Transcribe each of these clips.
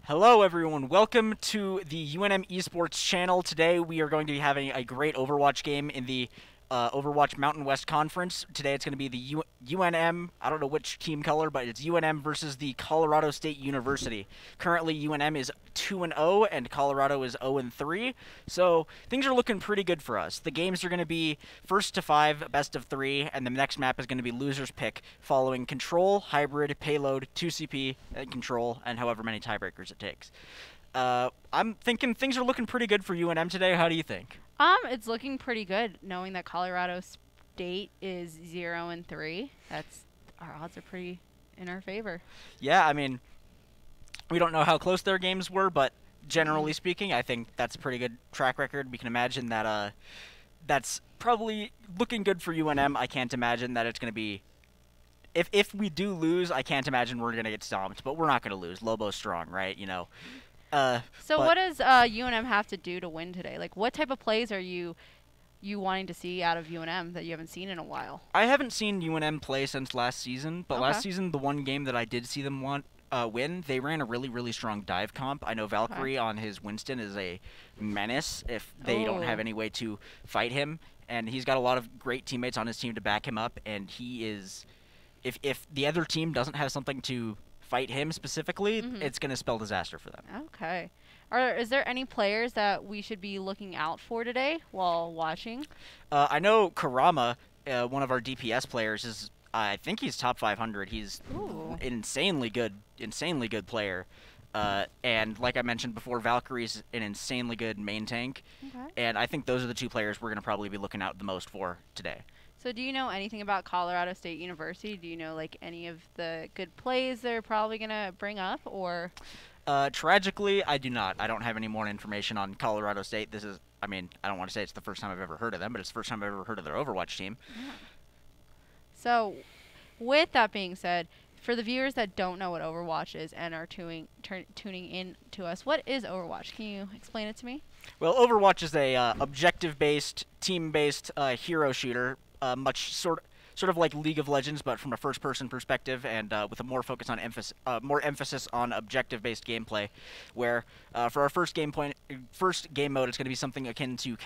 Hello everyone, welcome to the UNM Esports channel. Today we are going to be having a great Overwatch game in the Overwatch Mountain West Conference. Today it's going to be the UNM, I don't know which team color, but it's UNM versus the Colorado State University. Currently UNM is 2-0 and Colorado is 0-3, so things are looking pretty good for us. The games are going to be first to 5, best of 3, and the next map is going to be loser's pick, following control, hybrid, payload, 2CP, and control, and however many tiebreakers it takes. I'm thinking things are looking pretty good for UNM today. How do you think? It's looking pretty good knowing that Colorado State is 0-3. That's our odds are pretty in our favor. Yeah, I mean, we don't know how close their games were, but generally speaking, I think that's a pretty good track record. We can imagine that that's probably looking good for UNM. I can't imagine that it's going to be. If we do lose, I can't imagine we're going to get stomped, but we're not going to lose. Lobo's strong, right? You know. So But what does UNM have to do to win today? Like, what type of plays are you wanting to see out of UNM that you haven't seen in a while? I haven't seen UNM play since last season, but Okay. last season, the one game that I did see them win, they ran a really, really strong dive comp. I know Valkyrie on his Winston is a menace if they don't have Oh. any way to fight him, and he's got a lot of great teammates on his team to back him up, and he is... If the other team doesn't have something to fight him specifically, it's going to spell disaster for them. Okay. Is there any players that we should be looking out for today while watching? I know Karama, one of our DPS players, is I think he's top 500. He's Ooh. an insanely good player. And like I mentioned before, Valkyrie's an insanely good main tank. Okay. And I think those are the two players we're going to probably be looking out the most for today. So do you know anything about Colorado State University? Do you know like any of the good plays they're probably gonna bring up, or? Tragically, I do not. I don't have any more information on Colorado State. This is, I mean, I don't want to say it's the first time I've ever heard of them, but it's the first time I've ever heard of their Overwatch team. Yeah. So, with that being said, for the viewers that don't know what Overwatch is and are tuning in to us, what is Overwatch? Can you explain it to me? Well, Overwatch is a objective-based, team-based hero shooter, much sort of like League of Legends, but from a first-person perspective, and with a more focus on more emphasis on objective-based gameplay. Where for our first game mode, it's going to be something akin to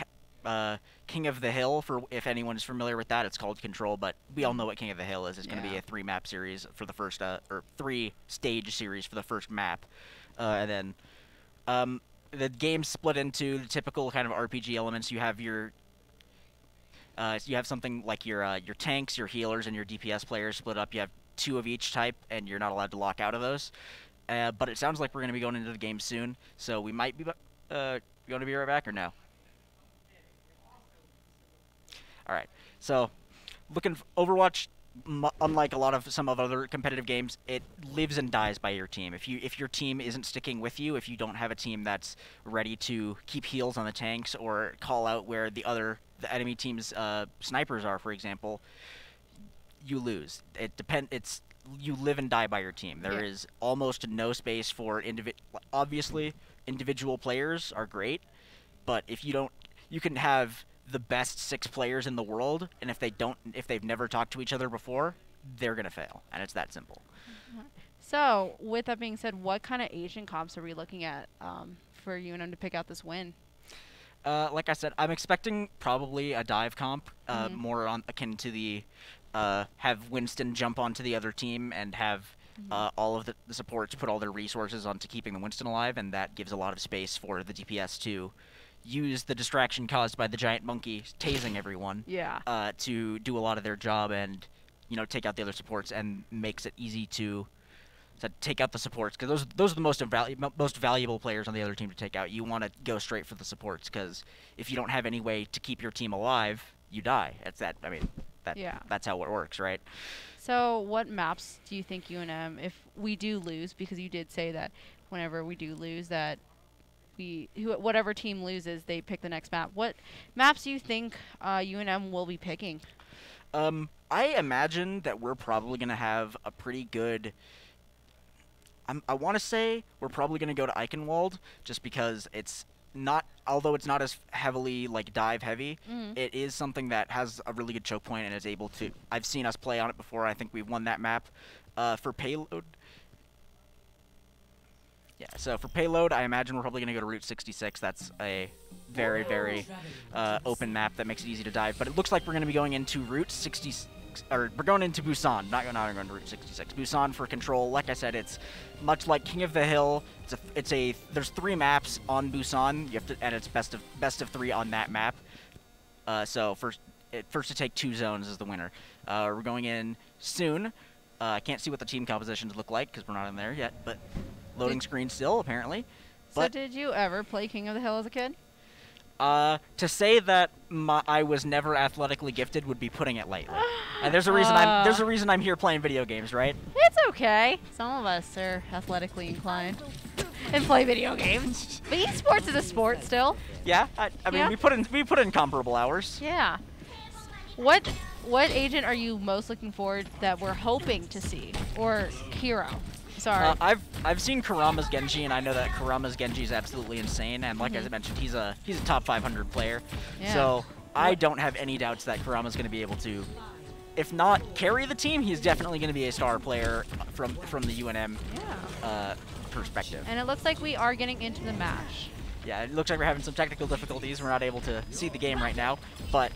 King of the Hill. For if anyone is familiar with that, it's called Control, but we all know what King of the Hill is. It's going to be a 3-map series for the first, or 3-stage series for the first map, and then. The game's split into the typical kind of RPG elements. You have your you have something like your tanks, your healers, and your DPS players split up. You have 2 of each type, and you're not allowed to lock out of those. But it sounds like we're going to be going into the game soon, so we might be going to be right back, or no? All right. So, Overwatch, unlike a lot of some of other competitive games, it lives and dies by your team. If your team isn't sticking with you, if you don't have a team that's ready to keep heals on the tanks or call out where the enemy team's snipers are, for example, you lose. You live and die by your team. There is almost no space for obviously individual players are great, but if you don't, you can have the best 6 players in the world, and if they've never talked to each other before, they're gonna fail, and it's that simple. So, with that being said, what kind of Asian comps are we looking at for UNM to pick out this win? Like I said, I'm expecting probably a dive comp, more akin to the have Winston jump onto the other team and have all of the supports put all their resources onto keeping the Winston alive, and that gives a lot of space for the DPS to use the distraction caused by the giant monkey tasing everyone to do a lot of their job and, you know, take out the other supports, and makes it easy to take out the supports, because those are the most valuable players on the other team to take out. You want to go straight for the supports, because if you don't have any way to keep your team alive, you die. That's how it works, right? So, what maps do you think UNM, if we do lose, because you did say that whenever we do lose that whatever team loses, they pick the next map. What maps do you think UNM will be picking? I imagine that we're probably going to have a pretty good... I want to say we're probably going to go to Eichenwald, just because it's not... Although it's not as heavily, like, dive heavy, it is something that has a really good choke point and is able to... I've seen us play on it before. I think we've won that map. For payload... Yeah, so for payload, I imagine we're probably going to go to Route 66. That's a very, very open map that makes it easy to dive. But it looks like we're going to be going into Route 66, or we're going into Busan, not going to Route 66. Busan for control. Like I said, it's much like King of the Hill. There's 3 maps on Busan. You have to, and it's best of 3 on that map. So first to take 2 zones is the winner. We're going in soon. I can't see what the team compositions look like because we're not in there yet, but loading screen still, apparently. So did you ever play King of the Hill as a kid? To say that I was never athletically gifted would be putting it lightly. And there's a reason I'm here playing video games, right? It's okay. Some of us are athletically inclined and play video games. But esports is a sport still. Yeah, I mean we put in comparable hours. Yeah. What agent are you most looking forward that we're hoping to see, or hero? Sorry. I've seen Kurama's Genji, and I know that Kurama's Genji is absolutely insane. And like I mentioned, he's a top 500 player. Yeah. So I don't have any doubts that Kurama's going to be able to, if not carry the team, he's definitely going to be a star player from the UNM perspective. And it looks like we are getting into the match. Yeah, it looks like we're having some technical difficulties. We're not able to see the game right now, but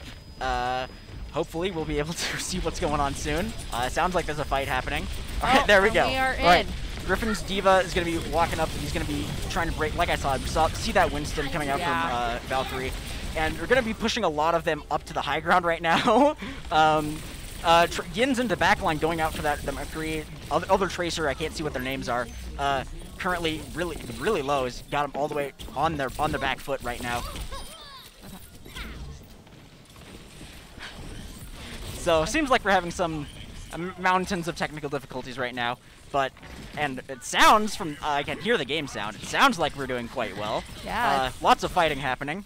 hopefully we'll be able to see what's going on soon. It sounds like there's a fight happening. All right, there we go. We are in. All right, Griffin's Diva is going to be walking up. He's going to be trying to break, like I see that Winston coming out from Valkyrie. And we're going to be pushing a lot of them up to the high ground right now. Yin's into backline going out for the McCree. Other Tracer, I can't see what their names are. Currently really low. Has got them all the way on their back foot right now. So seems like we're having some mountains of technical difficulties right now, and it sounds from I can hear the game sound. It sounds like we're doing quite well. Yeah. Lots of fighting happening.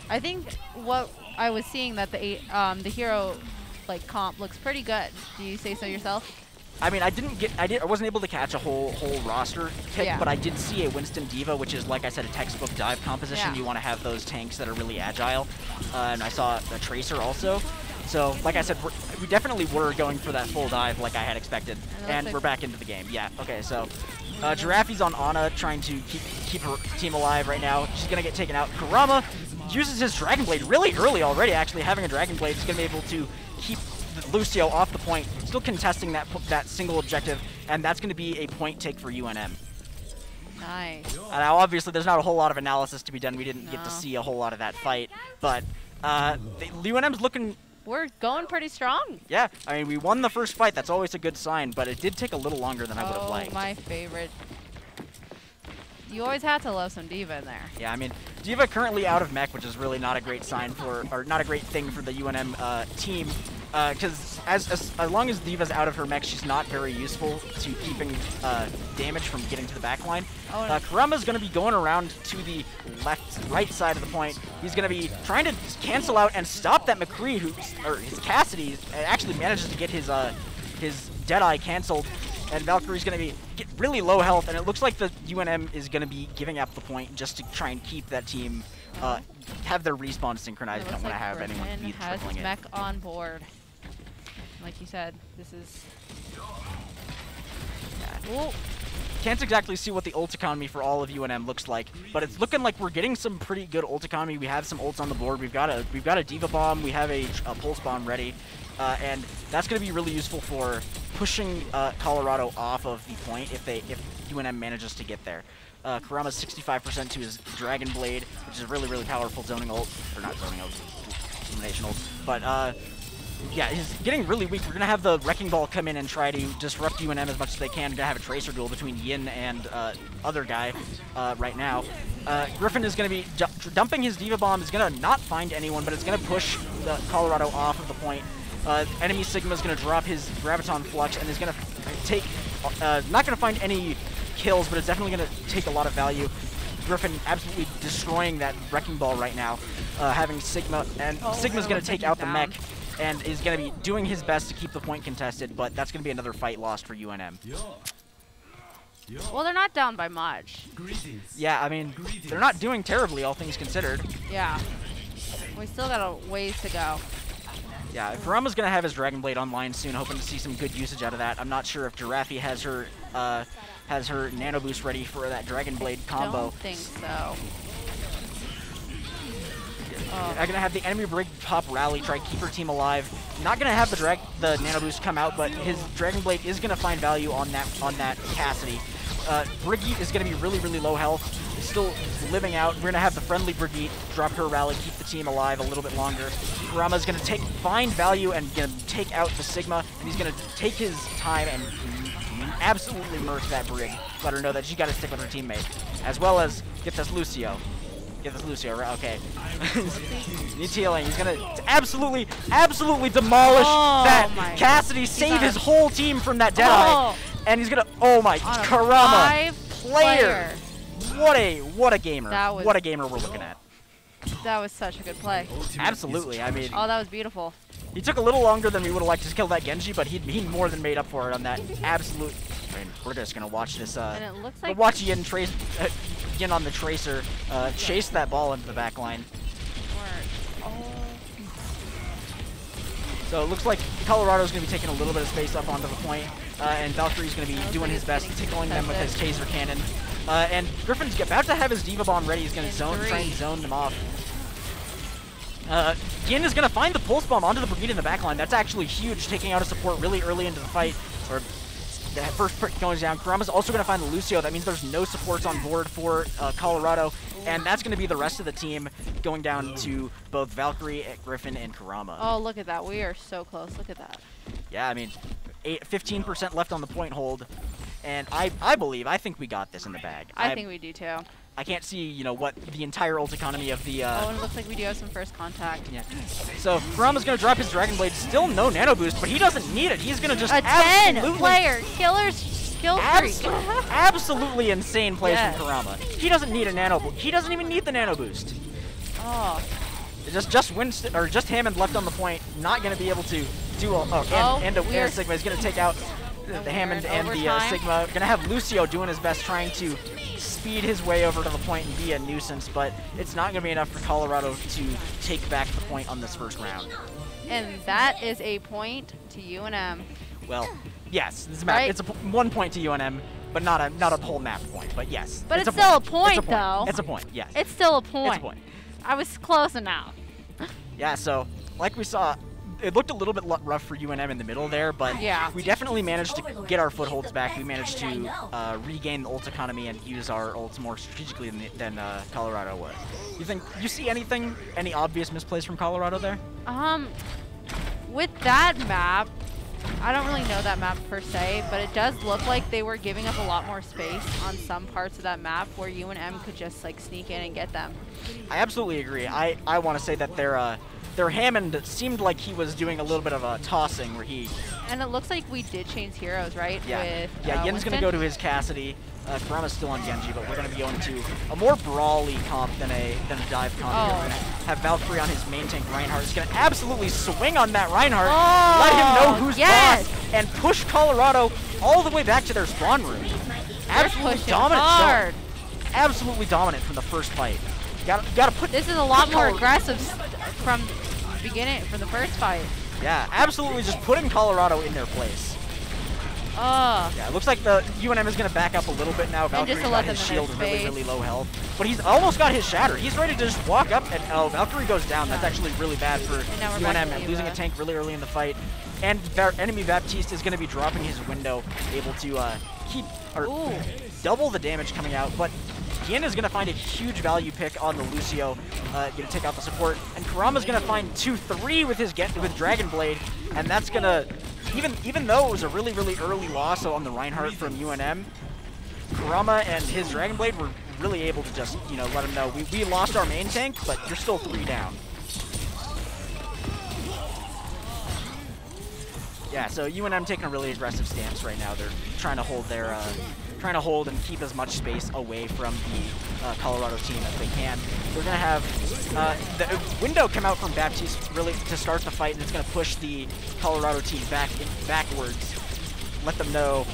I think what I was seeing that the hero comp looks pretty good. Do you say so yourself? I mean, I wasn't able to catch a whole roster pick, but I did see a Winston Diva, which is, like I said, a textbook dive composition. You want to have those tanks that are really agile, and I saw a Tracer also. So, like I said, we definitely were going for that full dive like I had expected, and we're back into the game. Yeah, okay, so Giraffe's on Ana trying to keep her team alive right now. She's going to get taken out. Kurama uses his Dragon Blade really early already, actually. Having a Dragon Blade is going to be able to keep Lucio off the point, still contesting that single objective, and that's going to be a point take for UNM. Nice. Now, obviously, there's not a whole lot of analysis to be done. We didn't get to see a whole lot of that fight, but UNM's looking... We're going pretty strong. Yeah, I mean, we won the first fight. That's always a good sign, but it did take a little longer than I would have liked. My favorite. You always have to love some Diva in there. Yeah, I mean, Diva currently out of mech, which is really not a great sign or not a great thing for the UNM team. Because as long as Diva's out of her mech, she's not very useful to keeping damage from getting to the back line. Kurama's going to be going around to the right side of the point. He's going to be trying to cancel out and stop that McCree, his Cassidy, actually manages to get his Deadeye canceled. And Valkyrie's going to get really low health, and it looks like the UNM is going to be giving up the point just to try and keep that team, have their respawn synchronized. Don't want to have anyone be tripling it. Mech on board. Like you said, this is... Yeah. Can't exactly see what the ult economy for all of UNM looks like, but it's looking like we're getting some pretty good ult economy. We have some ults on the board. We've got a Diva Bomb. We have a Pulse Bomb ready, and that's going to be really useful for pushing Colorado off of the point if UNM manages to get there. Kurama's 65% to his Dragon Blade, which is a really powerful zoning ult, or not zoning ult, elimination ult, but yeah, he's getting really weak. We're going to have the Wrecking Ball come in and try to disrupt UNM as much as they can. We're going to have a Tracer duel between Yin and other guy right now. Griffin is going to be dumping his Diva Bomb. Is going to not find anyone, but it's going to push the Colorado off of the point. Enemy Sigma is going to drop his Graviton Flux and is going to take, not going to find any kills, but it's definitely going to take a lot of value. Griffin absolutely destroying that Wrecking Ball right now, having Sigma, and Sigma's going to take out the mech and is going to be doing his best to keep the point contested, but that's going to be another fight lost for UNM. Well, they're not down by much. Yeah, I mean, they're not doing terribly, all things considered. Yeah. We still got a ways to go. Yeah, Kurama's gonna have his Dragon Blade online soon, hoping to see some good usage out of that. I'm not sure if Giraffe has her Nano Boost ready for that Dragon Blade combo. I don't think so. I'm gonna have the enemy brig pop rally, try to keep her team alive. Not gonna have the Nano Boost come out, but his Dragon Blade is gonna find value on that Cassidy. Brigitte is gonna be really, really low health, still living out. We're gonna have the friendly Brigitte drop her rally, keep the team alive a little bit longer. Kurama's gonna find value and gonna take out the Sigma, and he's gonna take his time and absolutely murk that brig. Let her know that she gotta stick with her teammate, as well as get this Lucio. Get this Lucio, right? Okay. He's healing. He's gonna absolutely demolish that Cassidy, save his whole team from that Deadeye. And he's gonna, oh my, Kurama, player. What a gamer. What a gamer we're looking at. That was such a good play. Absolutely, I mean. Oh, that was beautiful. He took a little longer than we would have liked to kill that Genji, but he more than made up for it on that absolute. I mean, we're just gonna watch this. And it looks like watch Yin on the Tracer chase that ball into the back line. So it looks like Colorado's going to be taking a little bit of space up onto the point, and Valkyrie's going to be doing his best, tickling them with his taser cannon. And Griffin's about to have his Diva Bomb ready. He's going to try and zone them off. Yin is going to find the Pulse Bomb onto the Brigade in the back line. That's actually huge, taking out a support really early into the fight. Or the first prick goes down. Kurama's also going to find the Lucio. That means there's no supports on board for Colorado. And that's going to be the rest of the team going down to both Valkyrie, Griffin, and Kurama. Oh, look at that. We are so close. Look at that. Yeah, I mean, 15% left on the point hold. And I think we got this in the bag. I think we do too. I can't see, you know, what the entire ult economy of the... oh, and it looks like we do have some first contact. Yeah. So, Kurama's going to drop his Dragon Blade. Still no Nano Boost, but he doesn't need it. He's going to just a 10-player killer's skill streak. Absolutely insane plays from Kurama. He doesn't need a Nano Boost. He doesn't even need the Nano Boost. Oh. Just Winston, or just Hammond left on the point. Not going to be able to do and Sigma is going to take out the Hammond and the Sigma. Going to have Lucio doing his best, trying to speed his way over to the point and be a nuisance, but it's not going to be enough for Colorado to take back the point on this first round. And that is a point to UNM. Well, yes, this map, it's 1 point to UNM, but not a whole map point. But yes, but it's still a point, though. It's a point. Yes, it's still a point. It's a point. I was close enough. Yeah. So, like we saw, it looked a little bit rough for UNM in the middle there, but we definitely managed to get our footholds back. We managed to regain the ult economy and use our ults more strategically than Colorado was. You see any obvious misplays from Colorado there? With that map, I don't really know that map per se, but it does look like they were giving up a lot more space on some parts of that map where UNM could just like sneak in and get them. I absolutely agree. I want to say that their Hammond seemed like he was doing a little bit of a tossing where he... And it looks like we did change heroes, right? Yeah, Yin's going to go to his Cassidy. Kurama's still on Genji, but we're going to be going to a more brawly comp than a dive comp. We're going to have Valkyrie on his main tank, Reinhardt. He's going to absolutely swing on that Reinhardt, let him know who's boss, and push Colorado all the way back to their spawn room. Absolutely dominant. Absolutely dominant from the first fight. Gotta put. This is a lot more aggressive from the beginning, from the first fight. Yeah, absolutely just putting Colorado in their place. Yeah, it looks like the UNM is going to back up a little bit now. Valkyrie's got his shield really low health. But he's almost got his shatter. He's ready to just walk up and, Valkyrie goes down. That's actually really bad for UNM and losing a tank really early in the fight. And their enemy Baptiste is going to be dropping his window, able to double the damage coming out. But Yin is going to find a huge value pick on the Lucio, going to take out the support. And Kurama's going to find 2-3 with Dragon Blade, and that's going to... Even though it was a really, really early loss on the Reinhardt from UNM, Kurama and his Dragon Blade were really able to just, let him know, we lost our main tank, but you're still 3 down. Yeah, so UNM taking a really aggressive stance right now. They're trying to hold and keep as much space away from the Colorado team as they can. We're going to have the window come out from Baptiste really to start the fight, and it's going to push the Colorado team backwards. Let them know,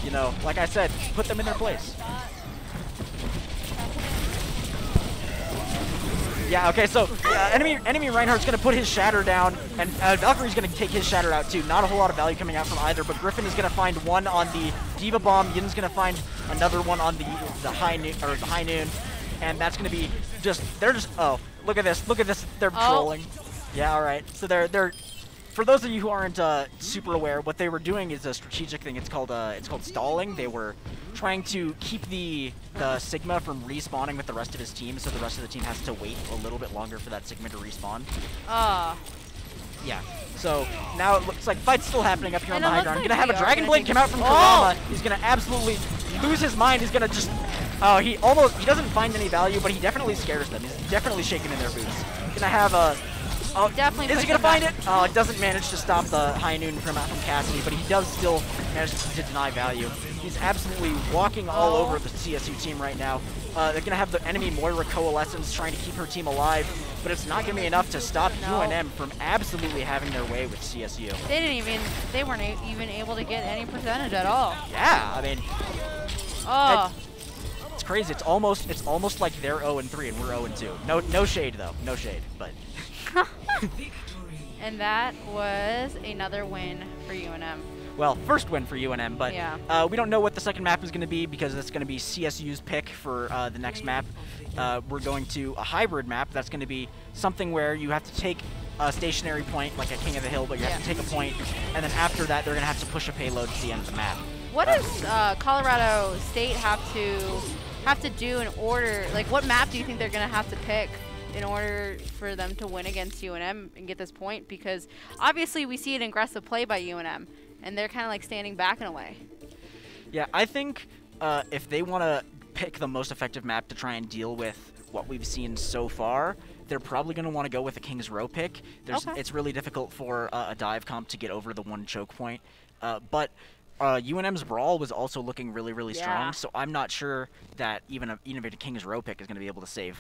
like I said, put them in their place. Yeah, okay, so enemy Reinhardt's going to put his Shatter down, and Valkyrie's going to take his Shatter out too. Not a whole lot of value coming out from either, but Griffin is going to find one on the Diva Bomb, Yin's going to find another one on the High Noon, and that's going to be oh, look at this, they're trolling. Yeah, alright, so they're for those of you who aren't super aware, what they were doing is a strategic thing. It's called stalling. They were trying to keep the Sigma from respawning with the rest of his team, so the rest of the team has to wait a little bit longer for that Sigma to respawn. Yeah. So now it looks like fight's still happening up here on the high ground. Gonna have a Dragon Blade come out from Kurama. He's gonna absolutely lose his mind. He's gonna just he doesn't find any value, but he definitely scares them. He's definitely shaking in their boots. Gonna have a definitely. Is he gonna find it? Oh, it doesn't manage to stop the High Noon from Cassidy, but he does still manage to deny value. He's absolutely walking all over the CSU team right now. They're gonna have the enemy Moira Coalescence trying to keep her team alive, but it's not gonna be enough to stop UNM from absolutely having their way with CSU. They weren't even able to get any percentage at all. Yeah, I mean, it's crazy. It's almost like they're 0-3 and we're 0-2. No shade though, no shade, but. And that was another win for UNM. Well, first win for UNM, but yeah. We don't know what the second map is going to be because it's going to be CSU's pick for the next map. We're going to a hybrid map. That's going to be something where you have to take a stationary point, like a King of the Hill, but you have to take a point, and then after that, they're going to have to push a payload to the end of the map. What does Colorado State have to do in order? Like, what map do you think they're going to have to pick in order for them to win against UNM and get this point? Because obviously we see an aggressive play by UNM, and they're kind of like standing back in a way. Yeah, I think if they want to pick the most effective map to try and deal with what we've seen so far, they're probably going to want to go with a King's Row pick. It's really difficult for a dive comp to get over the one choke point, but UNM's Brawl was also looking really strong, so I'm not sure that even a King's Row pick is going to be able to save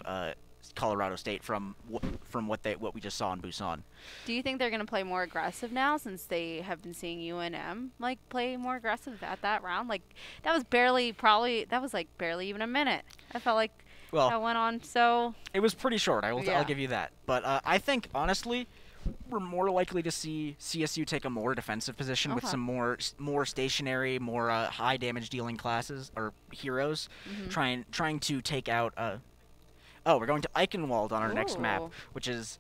Colorado State from what we just saw in Busan. Do you think they're going to play more aggressive now, since they have been seeing UNM like play more aggressive at that round? Like that was barely even a minute. I felt like that went on so. It was pretty short. I'll give you that. But I think honestly, we're more likely to see CSU take a more defensive position with some more stationary, more high damage dealing classes or heroes, trying to take out. We're going to Eichenwald on our next map, which is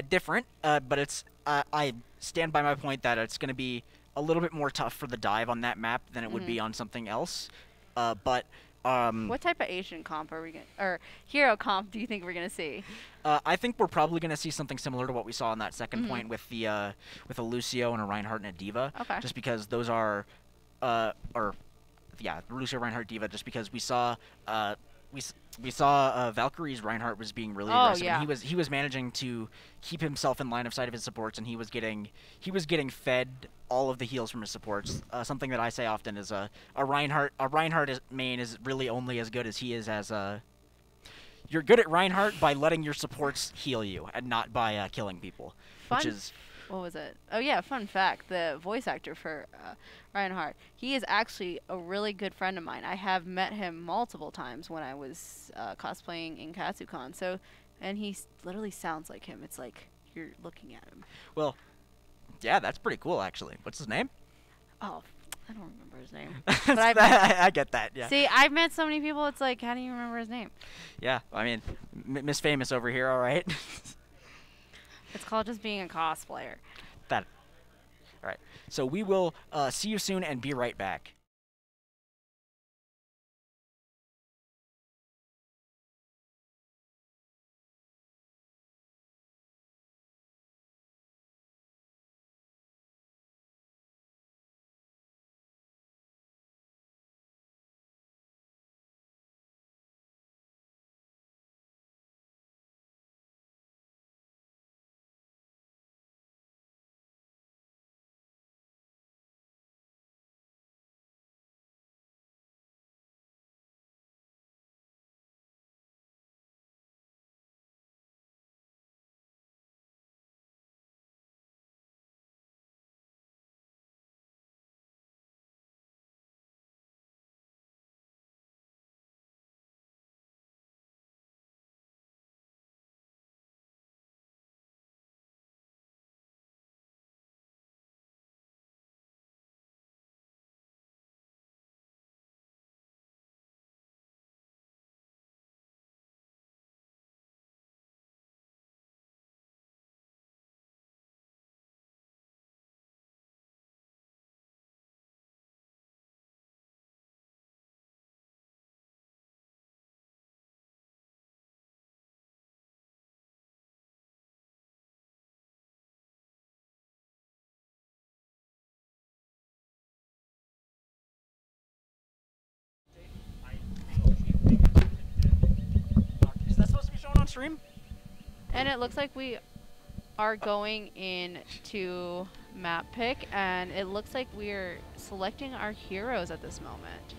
different, but it's I stand by my point that it's going to be a little bit more tough for the dive on that map than it would be on something else. But what type of Asian comp are we going or hero comp do you think we're going to see? I think we're probably going to see something similar to what we saw on that second point with a Lucio and a Reinhardt and a Diva. Okay. Just because those are Lucio, Reinhardt, Diva. Just because we saw we saw Valkyrie's Reinhardt was being really aggressive. Yeah. And he was managing to keep himself in line of sight of his supports, and he was getting fed all of the heals from his supports. Something that I say often is a Reinhardt main is really only as good as he is as you're good at Reinhardt by letting your supports heal you and not by killing people. Which is what was it? Oh yeah, fun fact, the voice actor for Reinhardt, he is actually a really good friend of mine. I have met him multiple times when I was cosplaying in Katsucon. So, and he literally sounds like him. It's like you're looking at him. Well, yeah, that's pretty cool actually. What's his name? Oh, I don't remember his name. But I get that, yeah. See, I've met so many people, it's like, how do you remember his name? Yeah, I mean, Miss Famous over here, all right? It's called just being a cosplayer. All right. So we will see you soon and be right back. stream. And it looks like we are going into map pick, and it looks like we're selecting our heroes at this moment.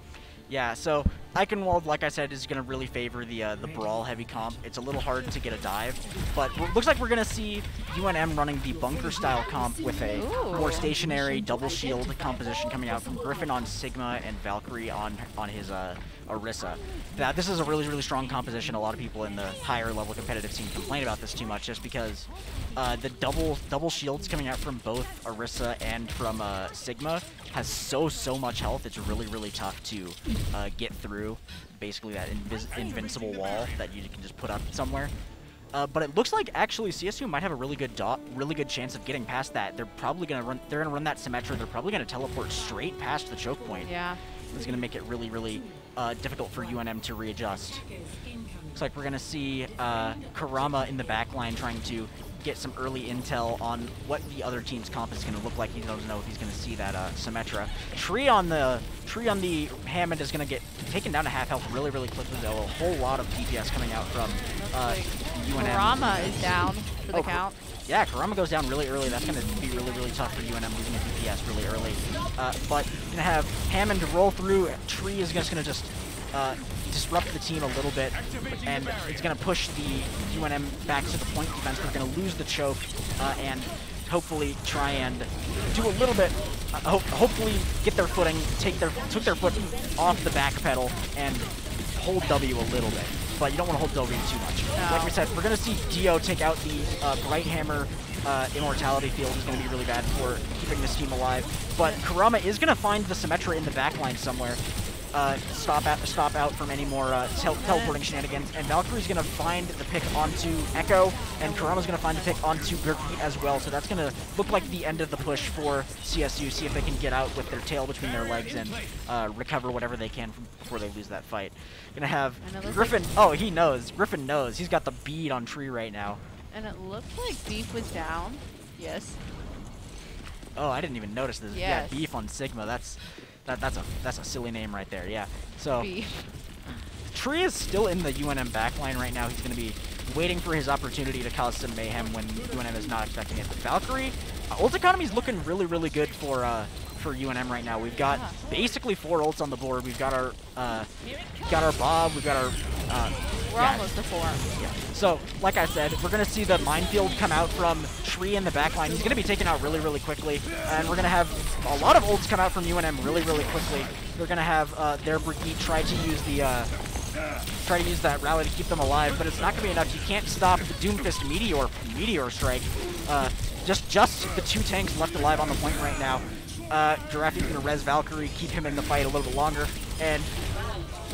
Yeah, so Eichenwald, like I said, is going to really favor the brawl heavy comp. It's a little hard to get a dive, but it looks like we're going to see UNM running the bunker style comp with a more stationary double shield composition coming out from Griffin on Sigma and Valkyrie on his Orisa. Now, this is a really, really strong composition. A lot of people in the higher level competitive scene complain about this too much just because the double shields coming out from both Orisa and from Sigma has so much health. It's really, really tough to get through basically that invincible wall that you can just put up somewhere. But it looks like actually CSU might have a really good chance of getting past that. They're probably gonna run. They're gonna run that Symmetra. They're probably gonna teleport straight past the choke point. Yeah. It's gonna make it really, really difficult for UNM to readjust. Looks like we're gonna see Karama in the back line trying to get some early intel on what the other team's comp is going to look like. He doesn't know if he's going to see that Symmetra. Tree on the Hammond is going to get taken down to half health really, really quickly, though. A whole lot of DPS coming out from UNM. Karama is down for the count. Yeah, Karama goes down really early. That's going to be really, really tough for UNM losing a DPS really early. But going to have Hammond roll through. Tree is just going to just disrupt the team a little bit, and it's going to push the UNM back to the point defense. They're going to lose the choke and hopefully try and do a little bit, hopefully get their footing, took their foot off the back pedal and hold W a little bit. But you don't want to hold W too much. No. Like we said, we're going to see Dio take out the Bright Hammer Immortality field. Is going to be really bad for keeping this team alive. But Karama is going to find the Symmetra in the backline somewhere. Stop out from any more teleporting shenanigans, and Valkyrie's gonna find the pick onto Echo, and Karama's gonna find the pick onto Gurki as well. So that's gonna look like the end of the push for CSU. See if they can get out with their tail between their legs and recover whatever they can before they lose that fight. Gonna have Griffin. Oh, he knows. Griffin knows. He's got the bead on Tree right now. And it looked like Beef was down. Yes. Oh, I didn't even notice this. Yes. Yeah, Beef on Sigma. That's a silly name right there. Yeah. So Tree is still in the UNM backline right now. He's going to be waiting for his opportunity to cause some mayhem when UNM is not expecting it. But Valkyrie, ult economy is looking really, really good for UNM right now. We've got basically 4 ults on the board. We've got our Bob. We've got our we're almost to 4. Yeah. So, like I said, we're going to see the minefield come out from Tree in the backline. He's going to be taken out really, really quickly. And we're going to have a lot of ults come out from UNM really, really quickly. They're going to have their Brigitte try to use that rally to keep them alive, but it's not going to be enough. You can't stop the Doomfist Meteor Strike. Just the 2 tanks left alive on the point right now. Giraffi's going to res Valkyrie, keep him in the fight a little bit longer, and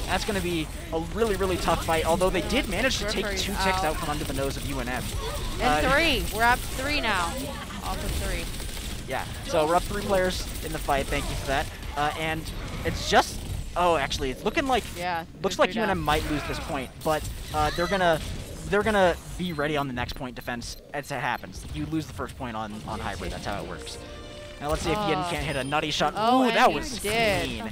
that's going to be a really, really tough fight, although they did manage to take 2 ticks out from under the nose of UNM. And 3. We're up 3 now. Off of 3. Yeah, so we're up 3 players in the fight. Thank you for that. And it's just... Oh, actually, it's looking like... Yeah. Looks like UNM might lose this point, but they're gonna be ready on the next point defense as it happens. You lose the first point on hybrid. That's how it works. Now let's see if Yin can't hit a nutty shot. Oh, ooh, that was did. clean.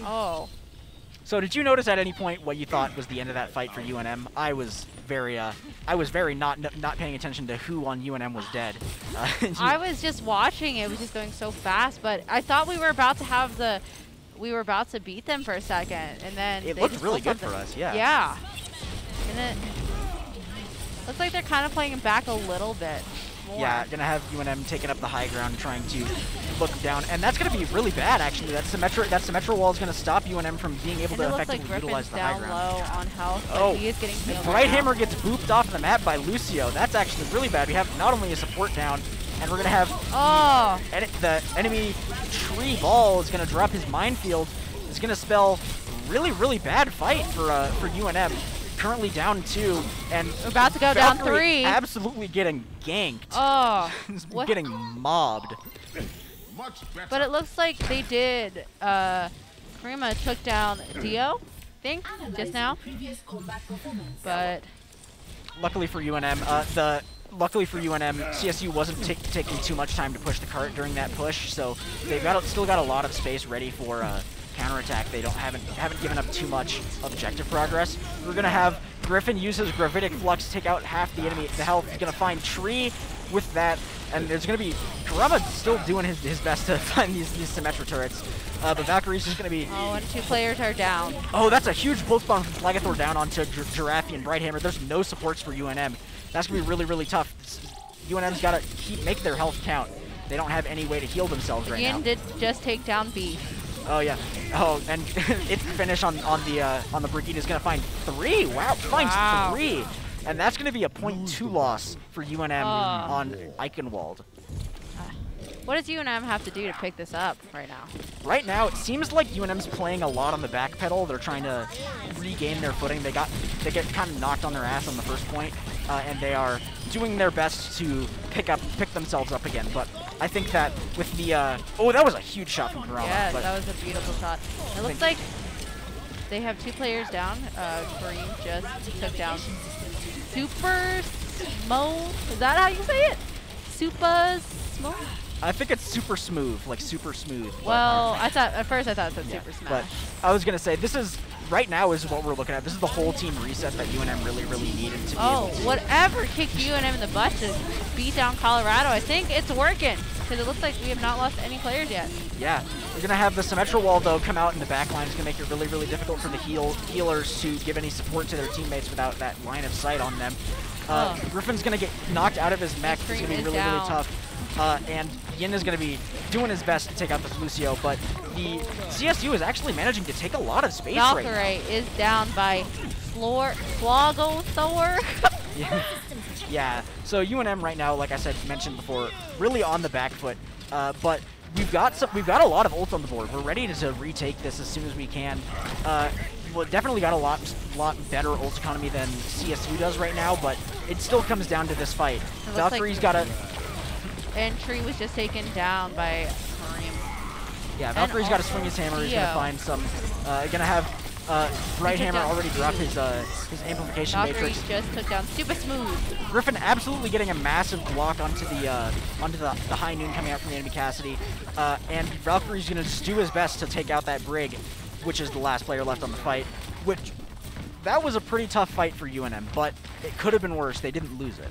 Oh. So did you notice at any point what you thought was the end of that fight for UNM? I was very not paying attention to who on UNM was dead. I was just watching. It was just going so fast, but I thought we were about to beat them for a second, and then it looked really good for us. Yeah. Yeah. And it looks like they're kind of playing back a little bit more. Yeah, gonna have UNM taking up the high ground, trying to look down, and that's gonna be really bad actually. That Symmetra wall is gonna stop UNM from being able to effectively utilize the high ground. Low on health, but oh, he is getting healed. Bright Hammer gets booped off the map by Lucio. That's actually really bad. We have not only a support down, and we're gonna have the enemy Tree Ball is gonna drop his minefield. It's gonna spell really, really bad fight for UNM. Currently down 2, and we're about to go Valkyrie down 3. Absolutely getting ganked. Oh, getting mobbed. But it looks like they did. Karima took down Dio, I think, just now. But luckily for UNM, CSU wasn't taking too much time to push the cart during that push, so they've still got a lot of space ready for counterattack. They haven't given up too much objective progress. We're gonna have Griffin use his Gravitic Flux to take out half the health. He's gonna find Tree with that, and there's gonna be Kurama still doing his best to find these Symmetra turrets. But Valkyrie's just gonna be. Oh, and 2 players are down. Oh, that's a huge Pulse Bomb from Slagathor down onto Giraffe and Brighthammer. There's no supports for UNM. That's gonna be really, really tough. UNM's gotta make their health count. They don't have any way to heal themselves right now. Ian did just take down B. Oh yeah. Oh, and its finish on the Brigitte is gonna find 3. Wow, finds 3, and that's gonna be a 0.2 loss for UNM on Eichenwald. What does UNM have to do to pick this up right now? Right now, it seems like UNM's playing a lot on the back pedal. They're trying to regain their footing. They get kind of knocked on their ass on the first point, and they are doing their best to pick themselves up again. But I think that with the oh, that was a huge shot from Kurama. Yes, that was a beautiful shot. It looks like they have 2 players down. Kareem just took down Super Smo. Is that how you say it? Super Smo? I think it's super smooth, like super smooth. Well, at first I thought it said Super Smash. But I was gonna say right now is what we're looking at. This is the whole team reset that UNM really, really needed to be able to. Whatever kicked UNM in the butt to beat down Colorado, I think it's working. Because it looks like we have not lost any players yet. Yeah. We're going to have the Symmetra wall, though, come out in the back line. It's going to make it really, really difficult for the healers to give any support to their teammates without that line of sight on them. Griffin's going to get knocked out of his mech. It's going to be really, really tough. And Yin is going to be doing his best to take out this Lucio, but the CSU is actually managing to take a lot of space right now. Valkyrie is down by Slogothor. Yeah, so UNM right now, like I said, mentioned before, really on the back foot, but we've got a lot of ults on the board. We're ready to retake this as soon as we can. Well, definitely got a lot better ult economy than CSU does right now, but it still comes down to this fight. Valkyrie's got a... And Tree was just taken down by Kareem. Yeah, Valkyrie's got to swing his hammer. He's going to find some... gonna have Brighthammer already drop his amplification matrix. Just took down Super Smooth. Griffin absolutely getting a massive block onto the high noon coming out from the enemy Cassidy, and Valkyrie's gonna just do his best to take out that Brig, which is the last player left on the fight. Which that was a pretty tough fight for UNM, but it could have been worse. They didn't lose it.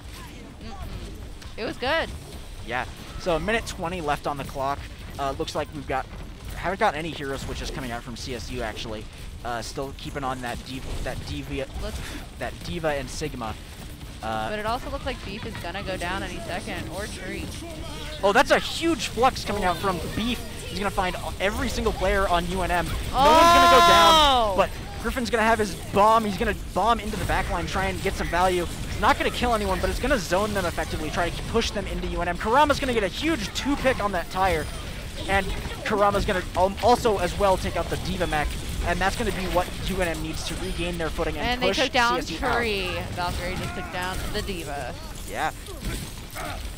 It was good. Yeah. So a minute 20 left on the clock. Looks like haven't got any hero switches coming out from CSU actually. Still keeping on that Diva and Sigma. But it also looks like Beef is gonna go down any second, or Tree. Oh, that's a huge flux coming out from Beef. He's gonna find every single player on UNM. No one's gonna go down, but Griffin's gonna have his bomb. He's gonna bomb into the backline, try and get some value. It's not gonna kill anyone, but it's gonna zone them effectively, try to push them into UNM. Kurama's gonna get a huge 2-pick on that tire, and Kurama's gonna also as well take out the Diva mech. And that's going to be what UNM needs to regain their footing and push they took down CSU Tree. out. Valkyrie just took down the Diva. Yeah.